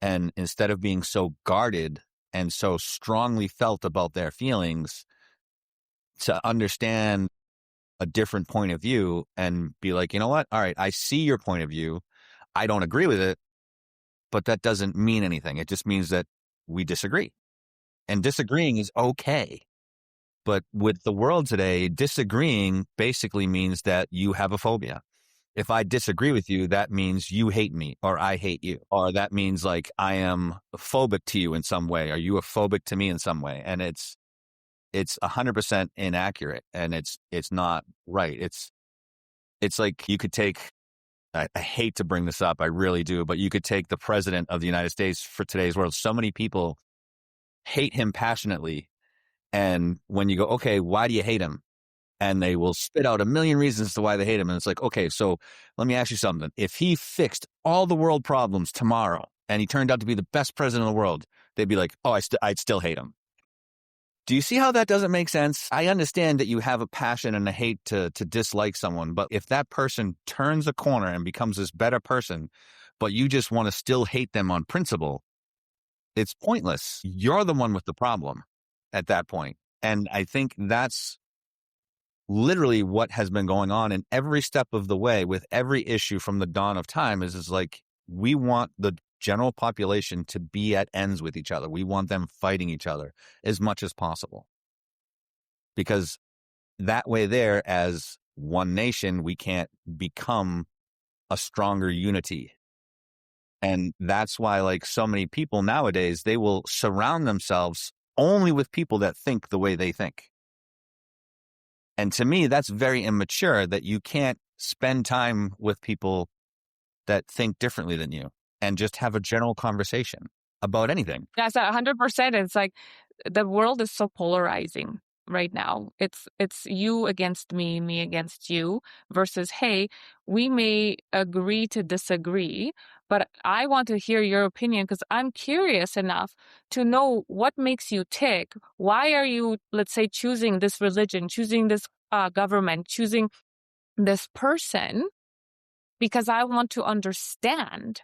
and instead of being so guarded and so strongly felt about their feelings, to understand a different point of view and be like, you know what? All right, I see your point of view. I don't agree with it, but that doesn't mean anything. It just means that we disagree. And disagreeing is okay. But with the world today, disagreeing basically means that you have a phobia. If I disagree with you, that means you hate me or I hate you. Or that means like I am phobic to you in some way. Are you a phobic to me in some way? And it's 100% inaccurate, and it's not right. It's like you could take, I hate to bring this up, I really do, but you could take the president of the United States for today's world. So many people hate him passionately. And when you go, okay, why do you hate him? And they will spit out a million reasons as to why they hate him. And it's like, okay, so let me ask you something. If he fixed all the world problems tomorrow and he turned out to be the best president in the world, they'd be like, oh, I'd still hate him. Do you see how that doesn't make sense? I understand that you have a passion and a hate to dislike someone, but if that person turns a corner and becomes this better person, but you just want to still hate them on principle, it's pointless. You're the one with the problem at that point. And I think that's literally what has been going on in every step of the way with every issue from the dawn of time is like, we want the general population to be at ends with each other. We want them fighting each other as much as possible. Because that way there, as one nation, we can't become a stronger unity. And that's why like so many people nowadays, they will surround themselves only with people that think the way they think. And to me, that's very immature, that you can't spend time with people that think differently than you and just have a general conversation about anything. Yes, 100%. It's like the world is so polarizing right now. It's you against me, me against you, versus, hey, we may agree to disagree, but I want to hear your opinion because I'm curious enough to know what makes you tick. Why are you, let's say, choosing this religion, choosing this government, choosing this person? Because I want to understand.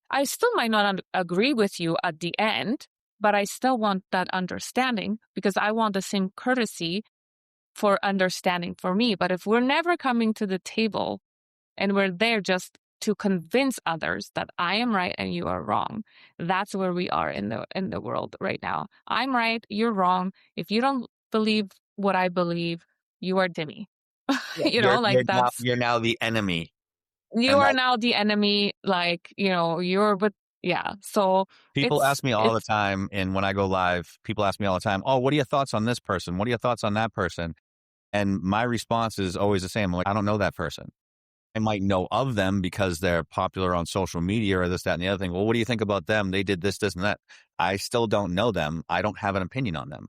I still might not agree with you at the end, but I still want that understanding because I want the same courtesy for understanding for me. But if we're never coming to the table and we're there just to convince others that I am right and you are wrong, that's where we are in the world right now. I'm right, you're wrong. If you don't believe what I believe, you are Dimmy. You're now the enemy. You are now the enemy, so people ask me all the time, and when I go live, people ask me all the time, oh, what are your thoughts on this person? What are your thoughts on that person? And my response is always the same. I'm like, I don't know that person. I might know of them because they're popular on social media or this, that, and the other thing. Well, what do you think about them? They did this, this, and that. I still don't know them. I don't have an opinion on them.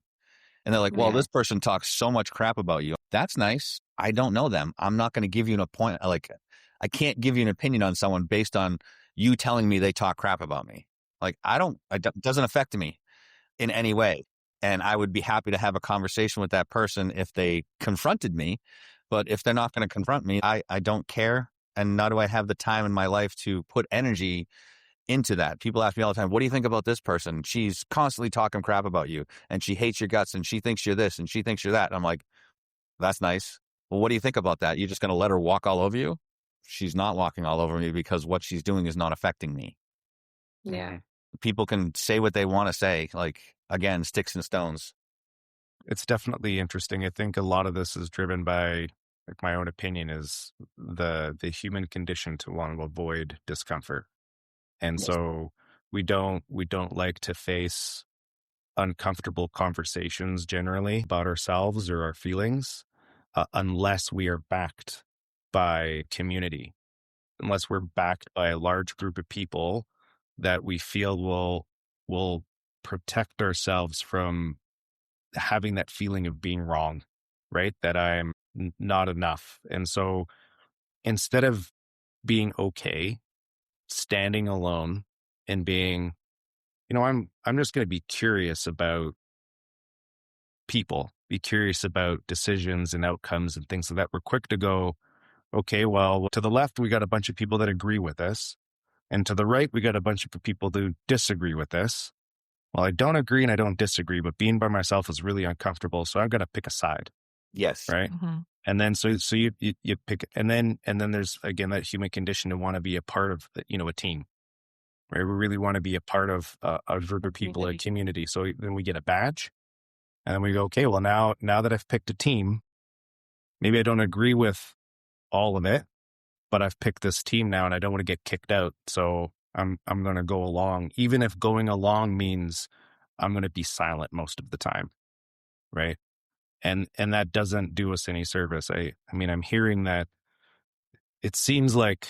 And they're like, well, this person talks so much crap about you. That's nice. I don't know them. I'm not going to give you I can't give you an opinion on someone based on you telling me they talk crap about me. Like, it doesn't affect me in any way. And I would be happy to have a conversation with that person if they confronted me. But if they're not going to confront me, I don't care. And nor do I have the time in my life to put energy into that. People ask me all the time, what do you think about this person? She's constantly talking crap about you and she hates your guts and she thinks you're this and she thinks you're that. And I'm like, that's nice. Well, what do you think about that? You're just going to let her walk all over you? She's not walking all over me because what she's doing is not affecting me. Yeah. People can say what they want to say. Like, again, sticks and stones. It's definitely interesting. I think a lot of this is driven by, like, my own opinion is the human condition to want to avoid discomfort. And so we don't like to face uncomfortable conversations generally about ourselves or our feelings unless we are backed by community, unless we're backed by a large group of people that we feel will protect ourselves from having that feeling of being wrong, right? That I'm not enough. And so instead of being okay, standing alone and being, I'm just going to be curious about people, be curious about decisions and outcomes and things like that. We're quick to go, okay, well, to the left, we got a bunch of people that agree with us. And to the right, we got a bunch of people who disagree with this. Well, I don't agree and I don't disagree, but being by myself is really uncomfortable. So I'm going to pick a side. Yes. Right. Mm-hmm. And then, so you pick, and then there's, again, that human condition to want to be a part of, a team, right? We really want to be a part of a group of people, a community. So then we get a badge and then we go, okay, well, now that I've picked a team, maybe I don't agree with all of it, but I've picked this team now and I don't want to get kicked out. So I'm going to go along, even if going along means I'm going to be silent most of the time. Right. And that doesn't do us any service. I mean, I'm hearing that it seems like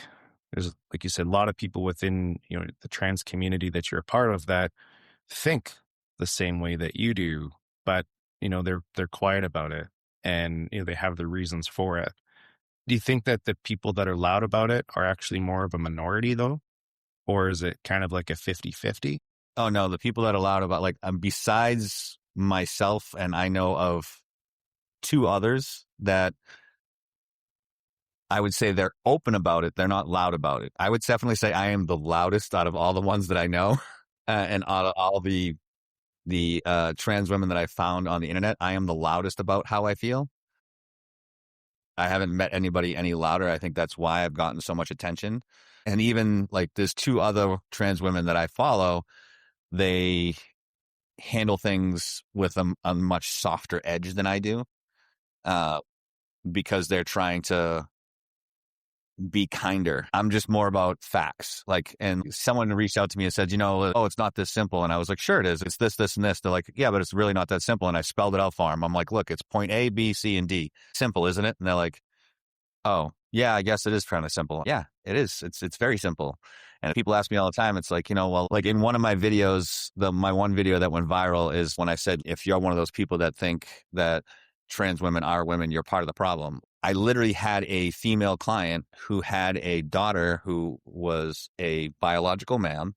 there's, like you said, a lot of people within, the trans community that you're a part of that think the same way that you do, but, they're quiet about it and, they have their reasons for it. Do you think that the people that are loud about it are actually more of a minority though? Or is it kind of like a 50-50? Oh no, the people that are loud about, like, besides myself, and I know of 2 others that I would say they're open about it. They're not loud about it. I would definitely say I am the loudest out of all the ones that I know, and out of all the trans women that I found on the internet. I am the loudest about how I feel. I haven't met anybody any louder. I think that's why I've gotten so much attention. And even like there's 2 other trans women that I follow. They handle things with a much softer edge than I do, because they're trying to be kinder. I'm just more about facts. Like, and someone reached out to me and said, oh, it's not this simple. And I was like, sure it is. It's this, this, and this. They're like, yeah, but it's really not that simple. And I spelled it out for them. I'm like, look, it's point A, B, C, and D. Simple, isn't it? And they're like, oh, yeah, I guess it is kind of simple. Yeah, it is. It's very simple. And people ask me all the time, it's like, well, like in one of my videos, my one video that went viral is when I said, if you're one of those people that think that trans women are women, you're part of the problem. I literally had a female client who had a daughter who was a biological man.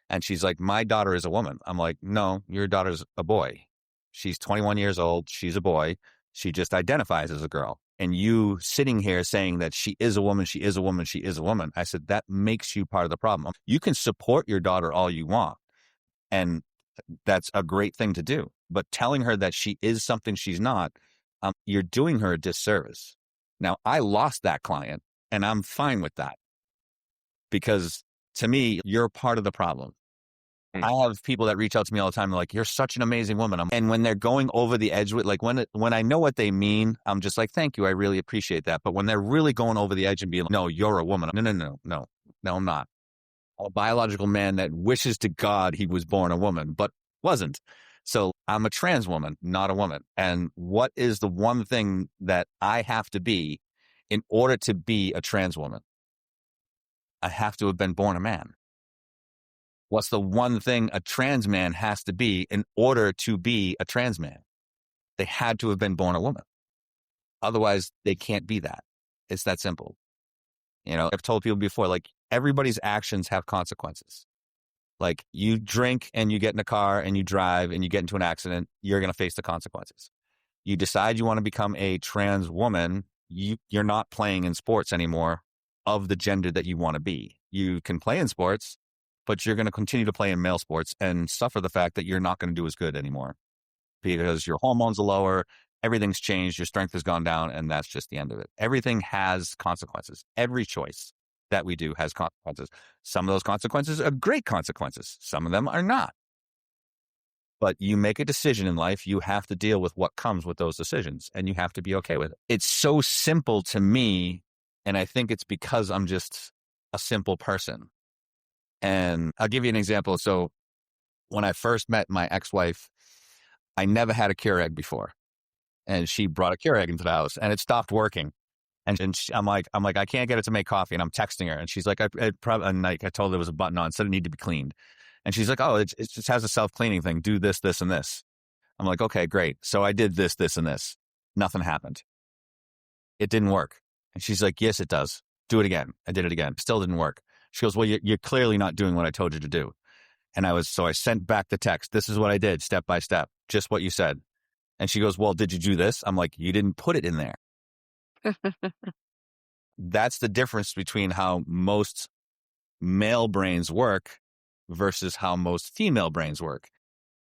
And she's like, my daughter is a woman. I'm like, no, your daughter's a boy. She's 21 years old. She's a boy. She just identifies as a girl. And you sitting here saying that she is a woman, she is a woman, she is a woman. I said, that makes you part of the problem. You can support your daughter all you want. And that's a great thing to do. But telling her that she is something she's not, you're doing her a disservice. Now, I lost that client and I'm fine with that, because to me, you're part of the problem. I have people that reach out to me all the time. They're like, you're such an amazing woman. And when they're going over the edge with, like, when I know what they mean, I'm just like, thank you. I really appreciate that. But when they're really going over the edge and being like, no, you're a woman. No, I'm not. A biological man that wishes to God he was born a woman, but wasn't. So I'm a trans woman, not a woman. And what is the one thing that I have to be in order to be a trans woman? I have to have been born a man. What's the one thing a trans man has to be in order to be a trans man? They had to have been born a woman. Otherwise, they can't be that. It's that simple. I've told people before, like, everybody's actions have consequences. Like, you drink and you get in a car and you drive and you get into an accident, you're going to face the consequences. You decide you want to become a trans woman, you're not playing in sports anymore of the gender that you want to be. You can play in sports, but you're going to continue to play in male sports and suffer the fact that you're not going to do as good anymore because your hormones are lower, everything's changed, your strength has gone down, and that's just the end of it. Everything has consequences. Every choice that we do has consequences. Some of those consequences are great consequences. Some of them are not. But you make a decision in life, you have to deal with what comes with those decisions, and you have to be okay with it. It's so simple to me, and I think it's because I'm just a simple person. And I'll give you an example. So when I first met my ex-wife, I never had a Keurig before. And she brought a Keurig into the house and it stopped working. And I'm like, I can't get it to make coffee. And I'm texting her. And she's like, I told her there was a button on, it said it needed to be cleaned. And she's like, oh, it just has a self-cleaning thing. Do this, this, and this. I'm like, okay, great. So I did this, this, and this. Nothing happened. It didn't work. And she's like, yes, it does. Do it again. I did it again. Still didn't work. She goes, well, you're clearly not doing what I told you to do. And so I sent back the text. This is what I did step by step, just what you said. And she goes, well, did you do this? I'm like, you didn't put it in there. That's the difference between how most male brains work versus how most female brains work.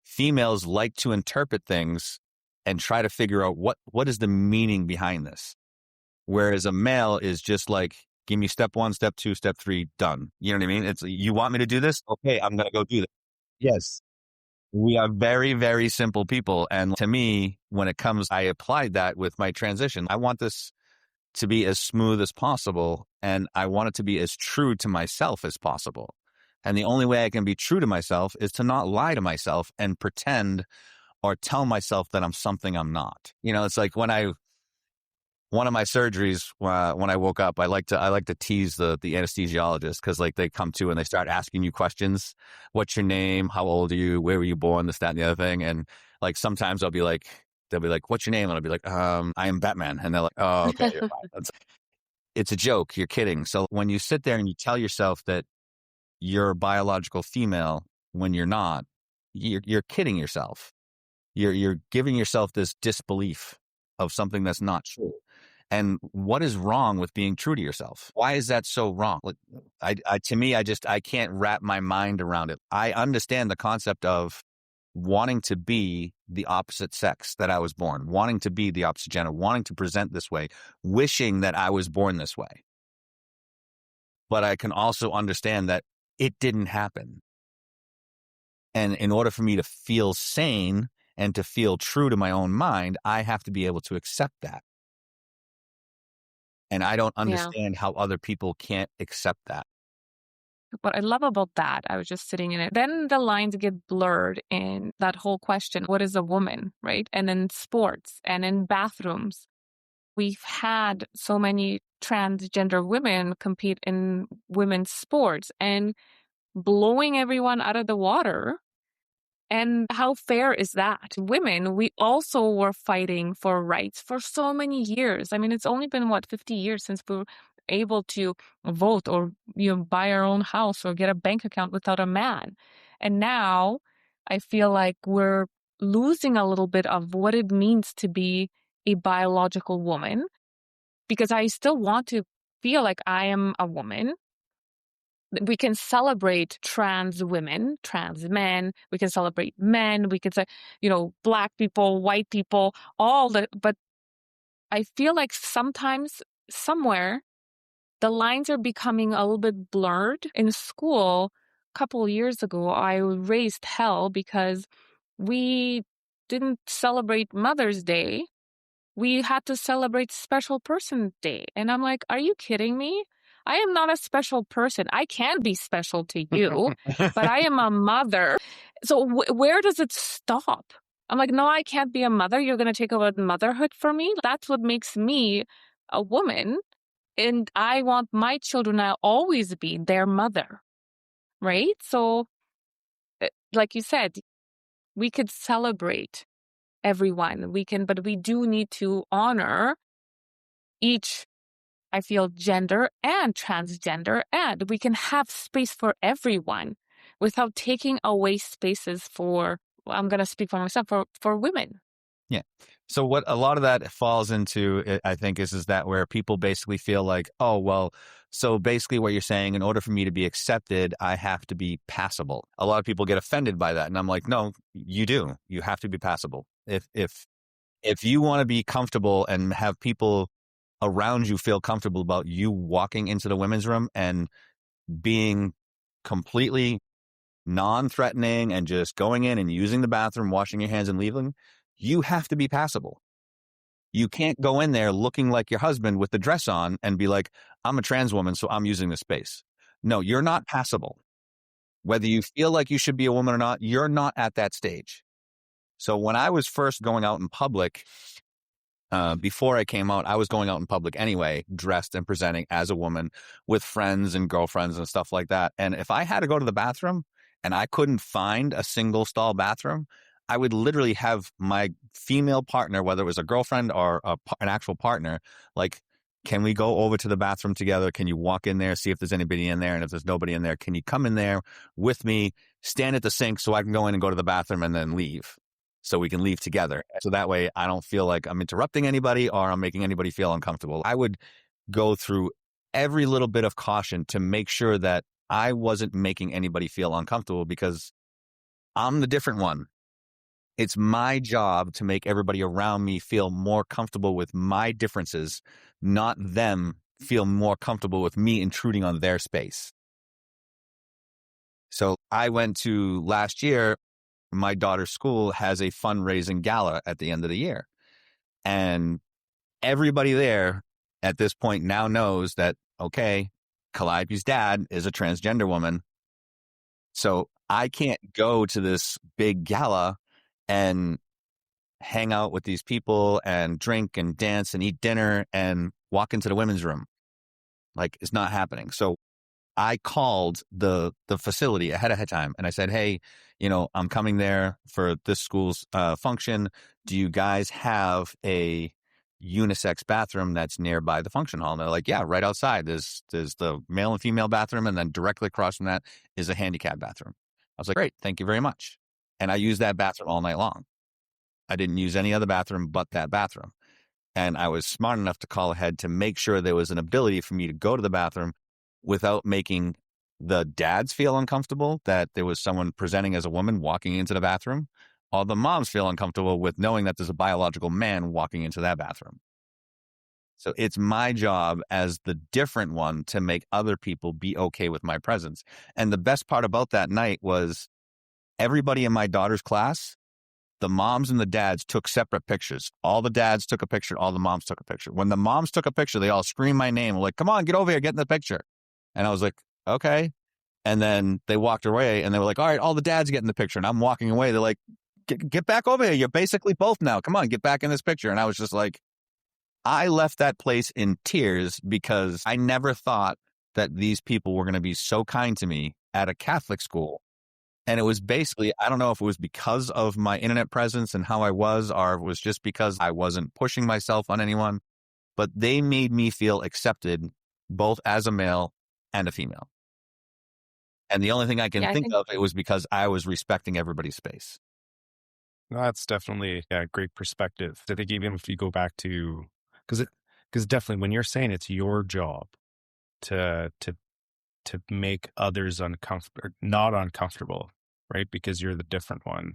Females like to interpret things and try to figure out what is the meaning behind this. Whereas a male is just like, give me step 1, step 2, step 3, done. You know what I mean? It's, you want me to do this? Okay, I'm going to go do that. Yes. We are very, very simple people. And to me, when it comes, I applied that with my transition. I want this to be as smooth as possible. And I want it to be as true to myself as possible. And the only way I can be true to myself is to not lie to myself and pretend or tell myself that I'm something I'm not. You know, it's like one of my surgeries, when I woke up, I like to tease the anesthesiologist, because like they come to and they start asking you questions. What's your name? How old are you? Where were you born? This, that, and the other thing. And like sometimes they'll be like, what's your name? And I'll be like, I am Batman. And they're like, oh, okay, you're fine. It's a joke. You're kidding. So when you sit there and you tell yourself that you're a biological female when you're not, you're kidding yourself. You're giving yourself this disbelief of something that's not true. And what is wrong with being true to yourself? Why is that so wrong? To me, I can't wrap my mind around it. I understand the concept of wanting to be the opposite sex that I was born, wanting to be the opposite gender, wanting to present this way, wishing that I was born this way. But I can also understand that it didn't happen. And in order for me to feel sane and to feel true to my own mind, I have to be able to accept that. And I don't understand how other people can't accept that. What I love about that, I was just sitting in it. Then the lines get blurred in that whole question. What is a woman, right? And in sports and in bathrooms. We've had so many transgender women compete in women's sports and blowing everyone out of the water. And how fair is that? Women, we also were fighting for rights for so many years. I mean, it's only been, 50 years since we were able to vote or buy our own house or get a bank account without a man. And now I feel like we're losing a little bit of what it means to be a biological woman, because I still want to feel like I am a woman. We can celebrate trans women, trans men. We can celebrate men. We can say, black people, white people, but I feel like sometimes, somewhere, the lines are becoming a little bit blurred. In school, a couple of years ago, I raised hell because we didn't celebrate Mother's Day. We had to celebrate Special Person Day. And I'm like, are you kidding me? I am not a special person. I can be special to you, but I am a mother. So where does it stop? I'm like, no, I can't be a mother. You're going to take over motherhood for me? That's what makes me a woman. And I want my children to always be their mother, right? So, like you said, we could celebrate everyone. But we do need to honor each, I feel, gender and transgender, and we can have space for everyone without taking away spaces for, I'm going to speak for myself, for women. Yeah. So what a lot of that falls into, I think, is that where people basically feel like, oh, well, so basically what you're saying, in order for me to be accepted, I have to be passable. A lot of people get offended by that. And I'm like, no, you do. You have to be passable. If you want to be comfortable and have people around you feel comfortable about you walking into the women's room and being completely non-threatening and just going in and using the bathroom, washing your hands and leaving, you have to be passable. You can't go in there looking like your husband with the dress on and be like, I'm a trans woman, so I'm using this space. No, you're not passable. Whether you feel like you should be a woman or not, you're not at that stage. So when I was first going out in public, before I came out, I was going out in public anyway, dressed and presenting as a woman with friends and girlfriends and stuff like that. And if I had to go to the bathroom and I couldn't find a single stall bathroom, I would literally have my female partner, whether it was a girlfriend or an actual partner, like, can we go over to the bathroom together? Can you walk in there, see if there's anybody in there? And if there's nobody in there, can you come in there with me, stand at the sink so I can go in and go to the bathroom and then leave? So we can leave together. So that way I don't feel like I'm interrupting anybody or I'm making anybody feel uncomfortable. I would go through every little bit of caution to make sure that I wasn't making anybody feel uncomfortable, because I'm the different one. It's my job to make everybody around me feel more comfortable with my differences, not them feel more comfortable with me intruding on their space. So I went to last year, my daughter's school has a fundraising gala at the end of the year. And everybody there at this point now knows that, okay, Calliope's dad is a transgender woman. So I can't go to this big gala and hang out with these people and drink and dance and eat dinner and walk into the women's room. Like, it's not happening. So I called the facility ahead of time and I said, hey, I'm coming there for this school's function. Do you guys have a unisex bathroom that's nearby the function hall? And they're like, yeah, right outside. There's the male and female bathroom, and then directly across from that is a handicap bathroom. I was like, great, thank you very much. And I used that bathroom all night long. I didn't use any other bathroom but that bathroom. And I was smart enough to call ahead to make sure there was an ability for me to go to the bathroom without making the dads feel uncomfortable that there was someone presenting as a woman walking into the bathroom, or the moms feel uncomfortable with knowing that there's a biological man walking into that bathroom. So it's my job as the different one to make other people be okay with my presence. And the best part about that night was everybody in my daughter's class, the moms and the dads took separate pictures. All the dads took a picture. All the moms took a picture. When the moms took a picture, they all screamed my name, like, come on, get over here, get in the picture. And I was like, okay. And then they walked away and they were like, all right, all the dads get in the picture. And I'm walking away. They're like, get back over here. You're basically both now. Come on, get back in this picture. And I was just like, I left that place in tears because I never thought that these people were going to be so kind to me at a Catholic school. And it was basically, I don't know if it was because of my internet presence and how I was, or it was just because I wasn't pushing myself on anyone, but they made me feel accepted both as a male and a female. And the only thing I can think of, it was because I was respecting everybody's space. That's definitely a great perspective. I think even if you go back to, because definitely when you're saying it's your job to make others not uncomfortable, right? Because you're the different one.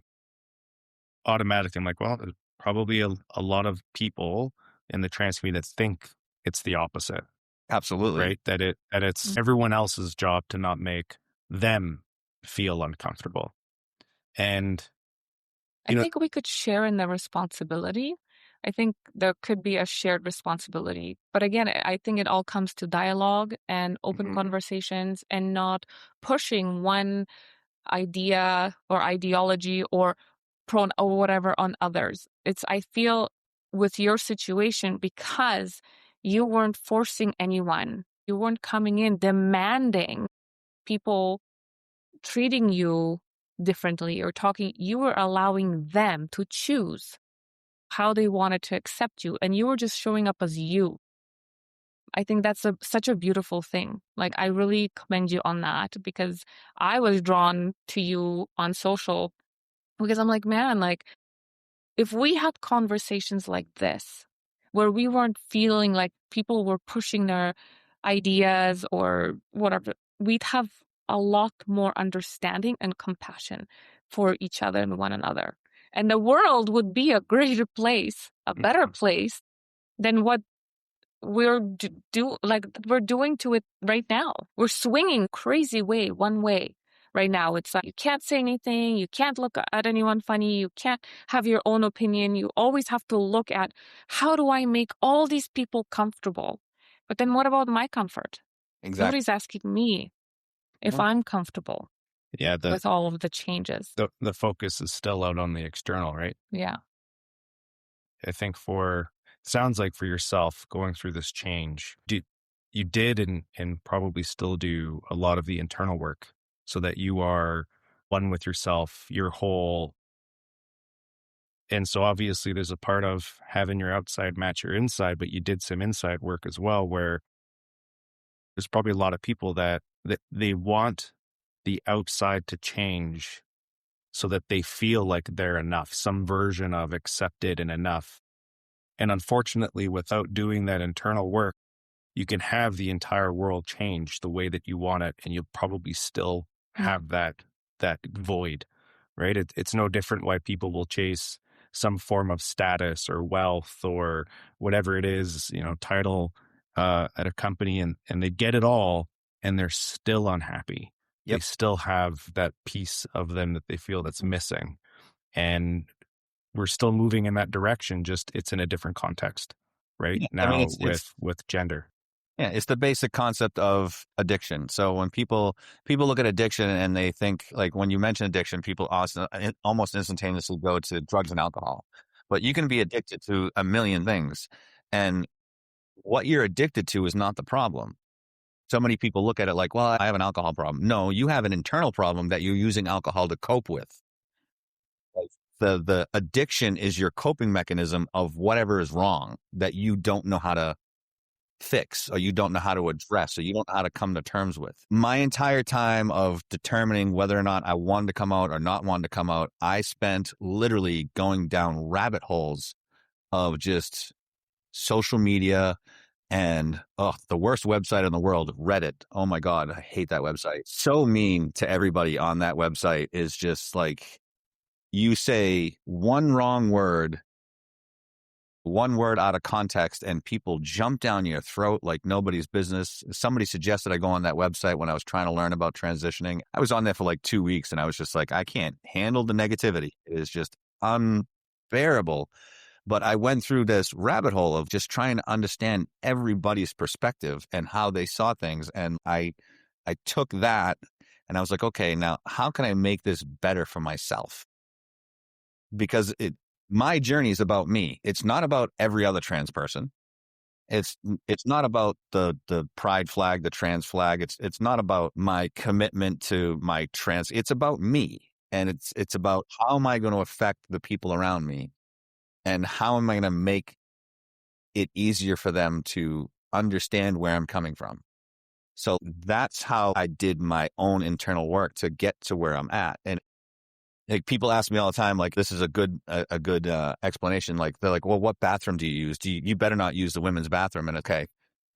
Automatically, I'm like, well, there's probably a lot of people in the trans community that think it's the opposite. Absolutely. Right? That it's everyone else's job to not make them feel uncomfortable. And I think we could share in the responsibility. I think there could be a shared responsibility. But again, I think it all comes to dialogue and open conversations, and not pushing one idea or ideology or or whatever on others. I feel with your situation, because you weren't forcing anyone, you weren't coming in demanding people treating you differently or talking, you were allowing them to choose how they wanted to accept you, and you were just showing up as you. I think that's such a beautiful thing. Like, I really commend you on that, because I was drawn to you on social because I'm like, man, like, if we had conversations like this, where we weren't feeling like people were pushing their ideas or whatever, we'd have a lot more understanding and compassion for each other and one another. And the world would be a greater place, a better place than what we're doing to it right now. We're swinging crazy one way right now. It's like, you can't say anything, you can't look at anyone funny, you can't have your own opinion. You always have to look at, how do I make all these people comfortable? But then what about my comfort? Exactly. Nobody's asking me if I'm comfortable with all of the changes. The focus is still out on the external, right? Yeah. I think sounds like for yourself going through this change, you did and probably still do a lot of the internal work so that you are one with yourself, your whole And so obviously there's a part of having your outside match your inside, but you did some inside work as well, where there's probably a lot of people that they want the outside to change so that they feel like they're enough, some version of accepted and enough. And unfortunately, without doing that internal work, you can have the entire world change the way that you want it, and you'll probably still have that void, right? It's no different why people will chase some form of status or wealth or whatever it is, title at a company, and they get it all, and they're still unhappy. They Yep. still have that piece of them that they feel that's missing. And we're still moving in that direction, just it's in a different context right Yeah, I mean, now it's with gender. yeah, it's the basic concept of addiction. So when people look at addiction and they think, like, when you mention addiction, people almost instantaneously go to drugs and alcohol. But you can be addicted to a million things, and what you're addicted to is not the problem. So many people look at it like, well, I have an alcohol problem. No, you have an internal problem that you're using alcohol to cope with. Like, the addiction is your coping mechanism of whatever is wrong that you don't know how to fix, or you don't know how to address, or you don't know how to come to terms with. My entire time of determining whether or not I wanted to come out or not wanted to come out, I spent literally going down rabbit holes of just social media and the worst website in the world, Reddit. Oh my God, I hate that website. So mean to everybody on that website. Is just like, you say one wrong word, one word out of context, and people jump down your throat like nobody's business. Somebody suggested I go on that website when I was trying to learn about transitioning. I was on there for like 2 weeks, and I was just like, I can't handle the negativity. It is just unbearable. But I went through this rabbit hole of just trying to understand everybody's perspective and how they saw things. And I took that and I was like, okay, now how can I make this better for myself? Because my journey is about me. It's not about every other trans person. It's not about the pride flag, the trans flag. It's not about my commitment to my trans. It's about me. And it's about, how am I going to affect the people around me? And how am I going to make it easier for them to understand where I'm coming from? So that's how I did my own internal work to get to where I'm at. And like, people ask me all the time, like, this is a good explanation. Like, they're like, well, what bathroom do you use? You better not use the women's bathroom. And okay,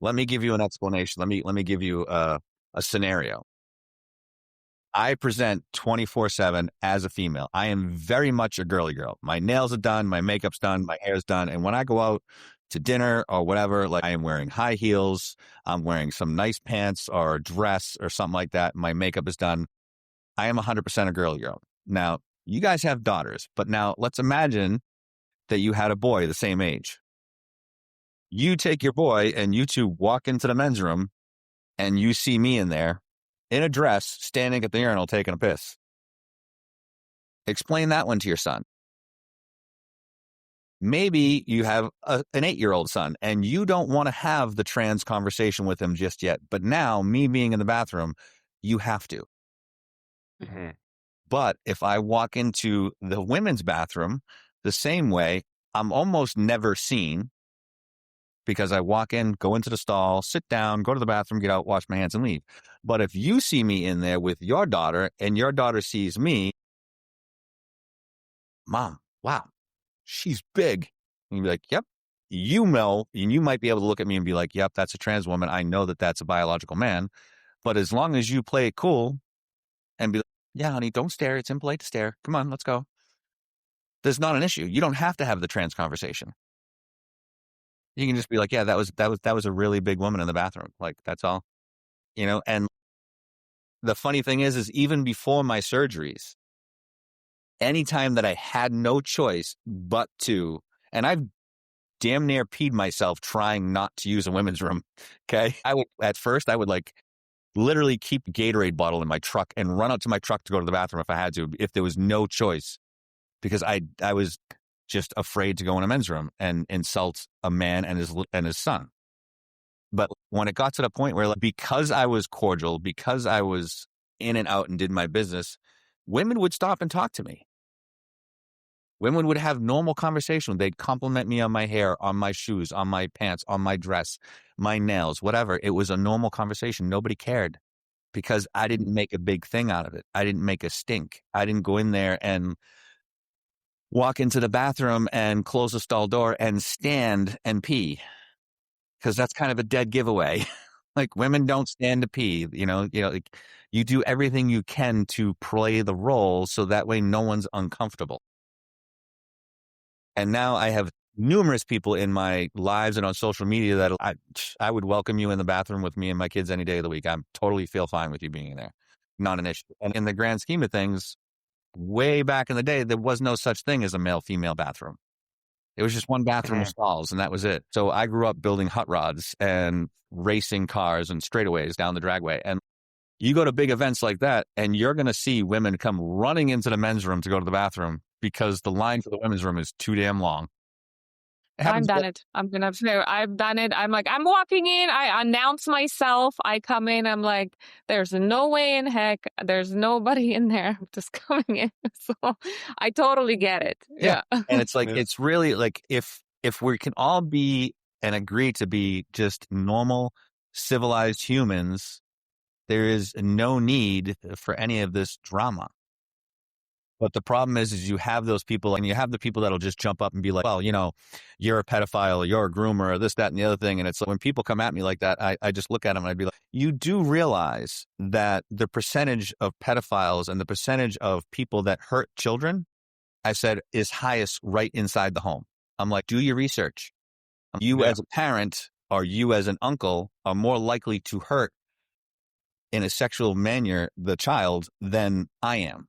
let me give you an explanation. Let me give you a scenario. I present 24/7 as a female. I am very much a girly girl. My nails are done, my makeup's done, my hair's done. And when I go out to dinner or whatever, like, I am wearing high heels, I'm wearing some nice pants or a dress or something like that. My makeup is done. I am 100% a girly girl. Now, you guys have daughters, but now let's imagine that you had a boy the same age. You take your boy and you two walk into the men's room, and you see me in there in a dress, standing at the urinal taking a piss. Explain that one to your son. Maybe you have an 8-year-old son and you don't want to have the trans conversation with him just yet. But now, me being in the bathroom, you have to. Mm-hmm. But if I walk into the women's bathroom the same way, I'm almost never seen, because I walk in, go into the stall, sit down, go to the bathroom, get out, wash my hands, and leave. But if you see me in there with your daughter and your daughter sees me, Mom, wow, she's big. And you'd be like, yep. You know, and you might be able to look at me and be like, yep, that's a trans woman. I know that that's a biological man. But as long as you play it cool and be like, yeah, honey, don't stare. It's impolite to stare. Come on, let's go. There's not an issue. You don't have to have the trans conversation. You can just be like, yeah, that was a really big woman in the bathroom. Like, that's all, and the funny thing is even before my surgeries, anytime that I had no choice but to, and I've damn near peed myself trying not to use a women's room. Okay. At first I would like literally keep a Gatorade bottle in my truck and run out to my truck to go to the bathroom if I had to, if there was no choice, because I was just afraid to go in a men's room and insult a man and his son. But when it got to the point where, like, because I was cordial, because I was in and out and did my business, women would stop and talk to me. Women would have normal conversation. They'd compliment me on my hair, on my shoes, on my pants, on my dress, my nails, whatever. It was a normal conversation. Nobody cared because I didn't make a big thing out of it. I didn't make a stink. I didn't go in there and walk into the bathroom and close the stall door and stand and pee, because that's kind of a dead giveaway. Like, women don't stand to pee, like, you do everything you can to play the role so that way no one's uncomfortable. And now I have numerous people in my lives and on social media that I would welcome you in the bathroom with me and my kids any day of the week. I totally feel fine with you being in there. Not an issue. And in the grand scheme of things, way back in the day, there was no such thing as a male-female bathroom. It was just one bathroom with stalls, and that was it. So I grew up building hot rods and racing cars and straightaways down the dragway. And you go to big events like that, and you're going to see women come running into the men's room to go to the bathroom because the line for the women's room is too damn long. I've done it. I'm going to say I've done it. I'm like, I'm walking in. I announce myself. I come in. I'm like, there's no way in heck. There's nobody in there. I'm just coming in. So I totally get it. Yeah. And it's like, it's really like, if we can all be and agree to be just normal, civilized humans, there is no need for any of this drama. But the problem is you have those people, and you have the people that'll just jump up and be like, well, you're a pedophile, or you're a groomer, or this, that, and the other thing. And it's like, when people come at me like that, I just look at them and I'd be like, you do realize that the percentage of pedophiles and the percentage of people that hurt children, I said, is highest right inside the home. I'm like, do your research. You as a parent or you as an uncle are more likely to hurt in a sexual manner the child than I am.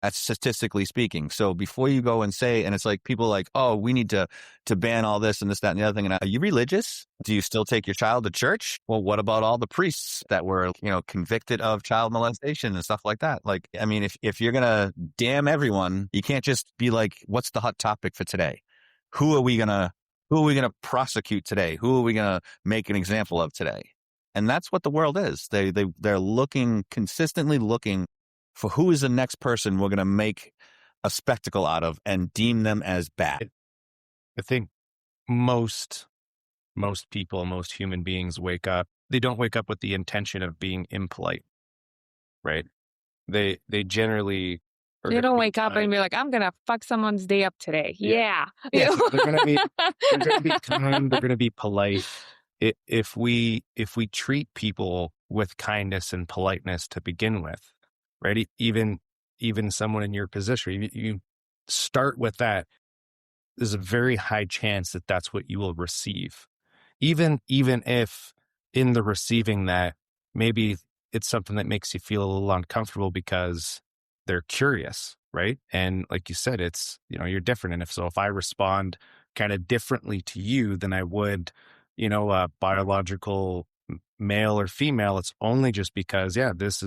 That's statistically speaking. So before you go and say, and it's like people like, oh, we need to ban all this and this, that, and the other thing. And are you religious? Do you still take your child to church? Well, what about all the priests that were, convicted of child molestation and stuff like that? Like, I mean, if you're going to damn everyone, you can't just be like, what's the hot topic for today? Who are we going to prosecute today? Who are we going to make an example of today? And that's what the world is. They're consistently looking for who is the next person we're going to make a spectacle out of and deem them as bad. I think most people, most human beings wake up. They don't wake up with the intention of being impolite, right? They generally. They don't wake up and be like, I'm going to fuck someone's day up today. Yeah. So they're going to be kind. They're going to be polite. If we treat people with kindness and politeness to begin with, right? Even someone in your position, you start with that. There's a very high chance that that's what you will receive. Even if in the receiving that, maybe it's something that makes you feel a little uncomfortable because they're curious, right? And like you said, it's, you're different. And if I respond kind of differently to you than I would, a biological male or female, it's only just because, this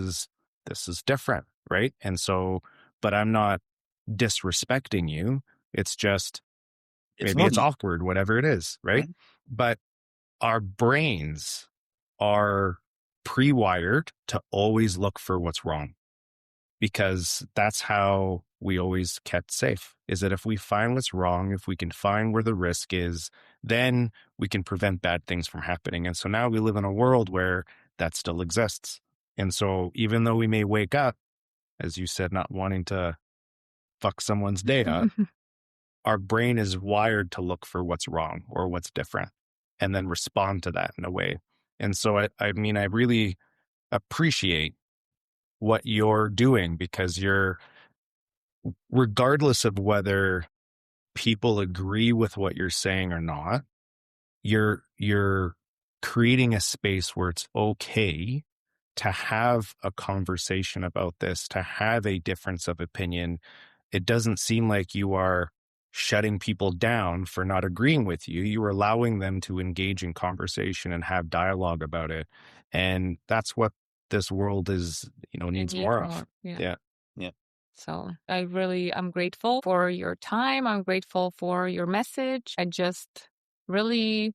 is different, right? And so, but I'm not disrespecting you. It's just, maybe it's awkward, whatever it is, right? But our brains are pre-wired to always look for what's wrong, because that's how we always kept safe, is that if we find what's wrong, if we can find where the risk is, then we can prevent bad things from happening. And so now we live in a world where that still exists. And so even though we may wake up, as you said, not wanting to fuck someone's day up, our brain is wired to look for what's wrong or what's different and then respond to that in a way. And so I really appreciate what you're doing, because regardless of whether people agree with what you're saying or not, you're creating a space where it's okay to have a conversation about this, to have a difference of opinion. It doesn't seem like you are shutting people down for not agreeing with you. You're allowing them to engage in conversation and have dialogue about it. And that's what this world is, needs more of. Yeah. So I'm grateful for your time. I'm grateful for your message. I just really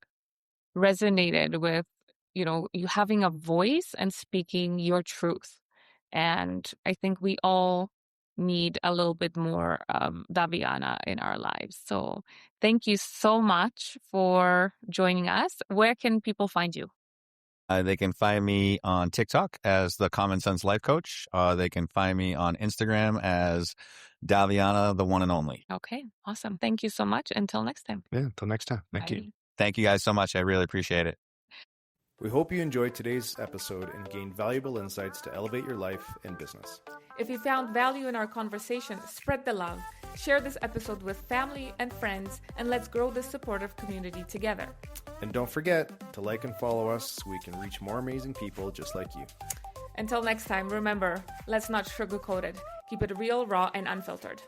resonated with, you having a voice and speaking your truth. And I think we all need a little bit more of Daviana in our lives. So thank you so much for joining us. Where can people find you? They can find me on TikTok as the Common Sense Life Coach. They can find me on Instagram as Daviana, the one and only. Okay, awesome. Thank you so much. Until next time. Yeah, until next time. Thank you. Bye. Thank you guys so much. I really appreciate it. We hope you enjoyed today's episode and gained valuable insights to elevate your life and business. If you found value in our conversation, spread the love. Share this episode with family and friends, and let's grow this supportive community together. And don't forget to like and follow us so we can reach more amazing people just like you. Until next time, remember, let's not sugarcoat it. Keep it real, raw, and unfiltered.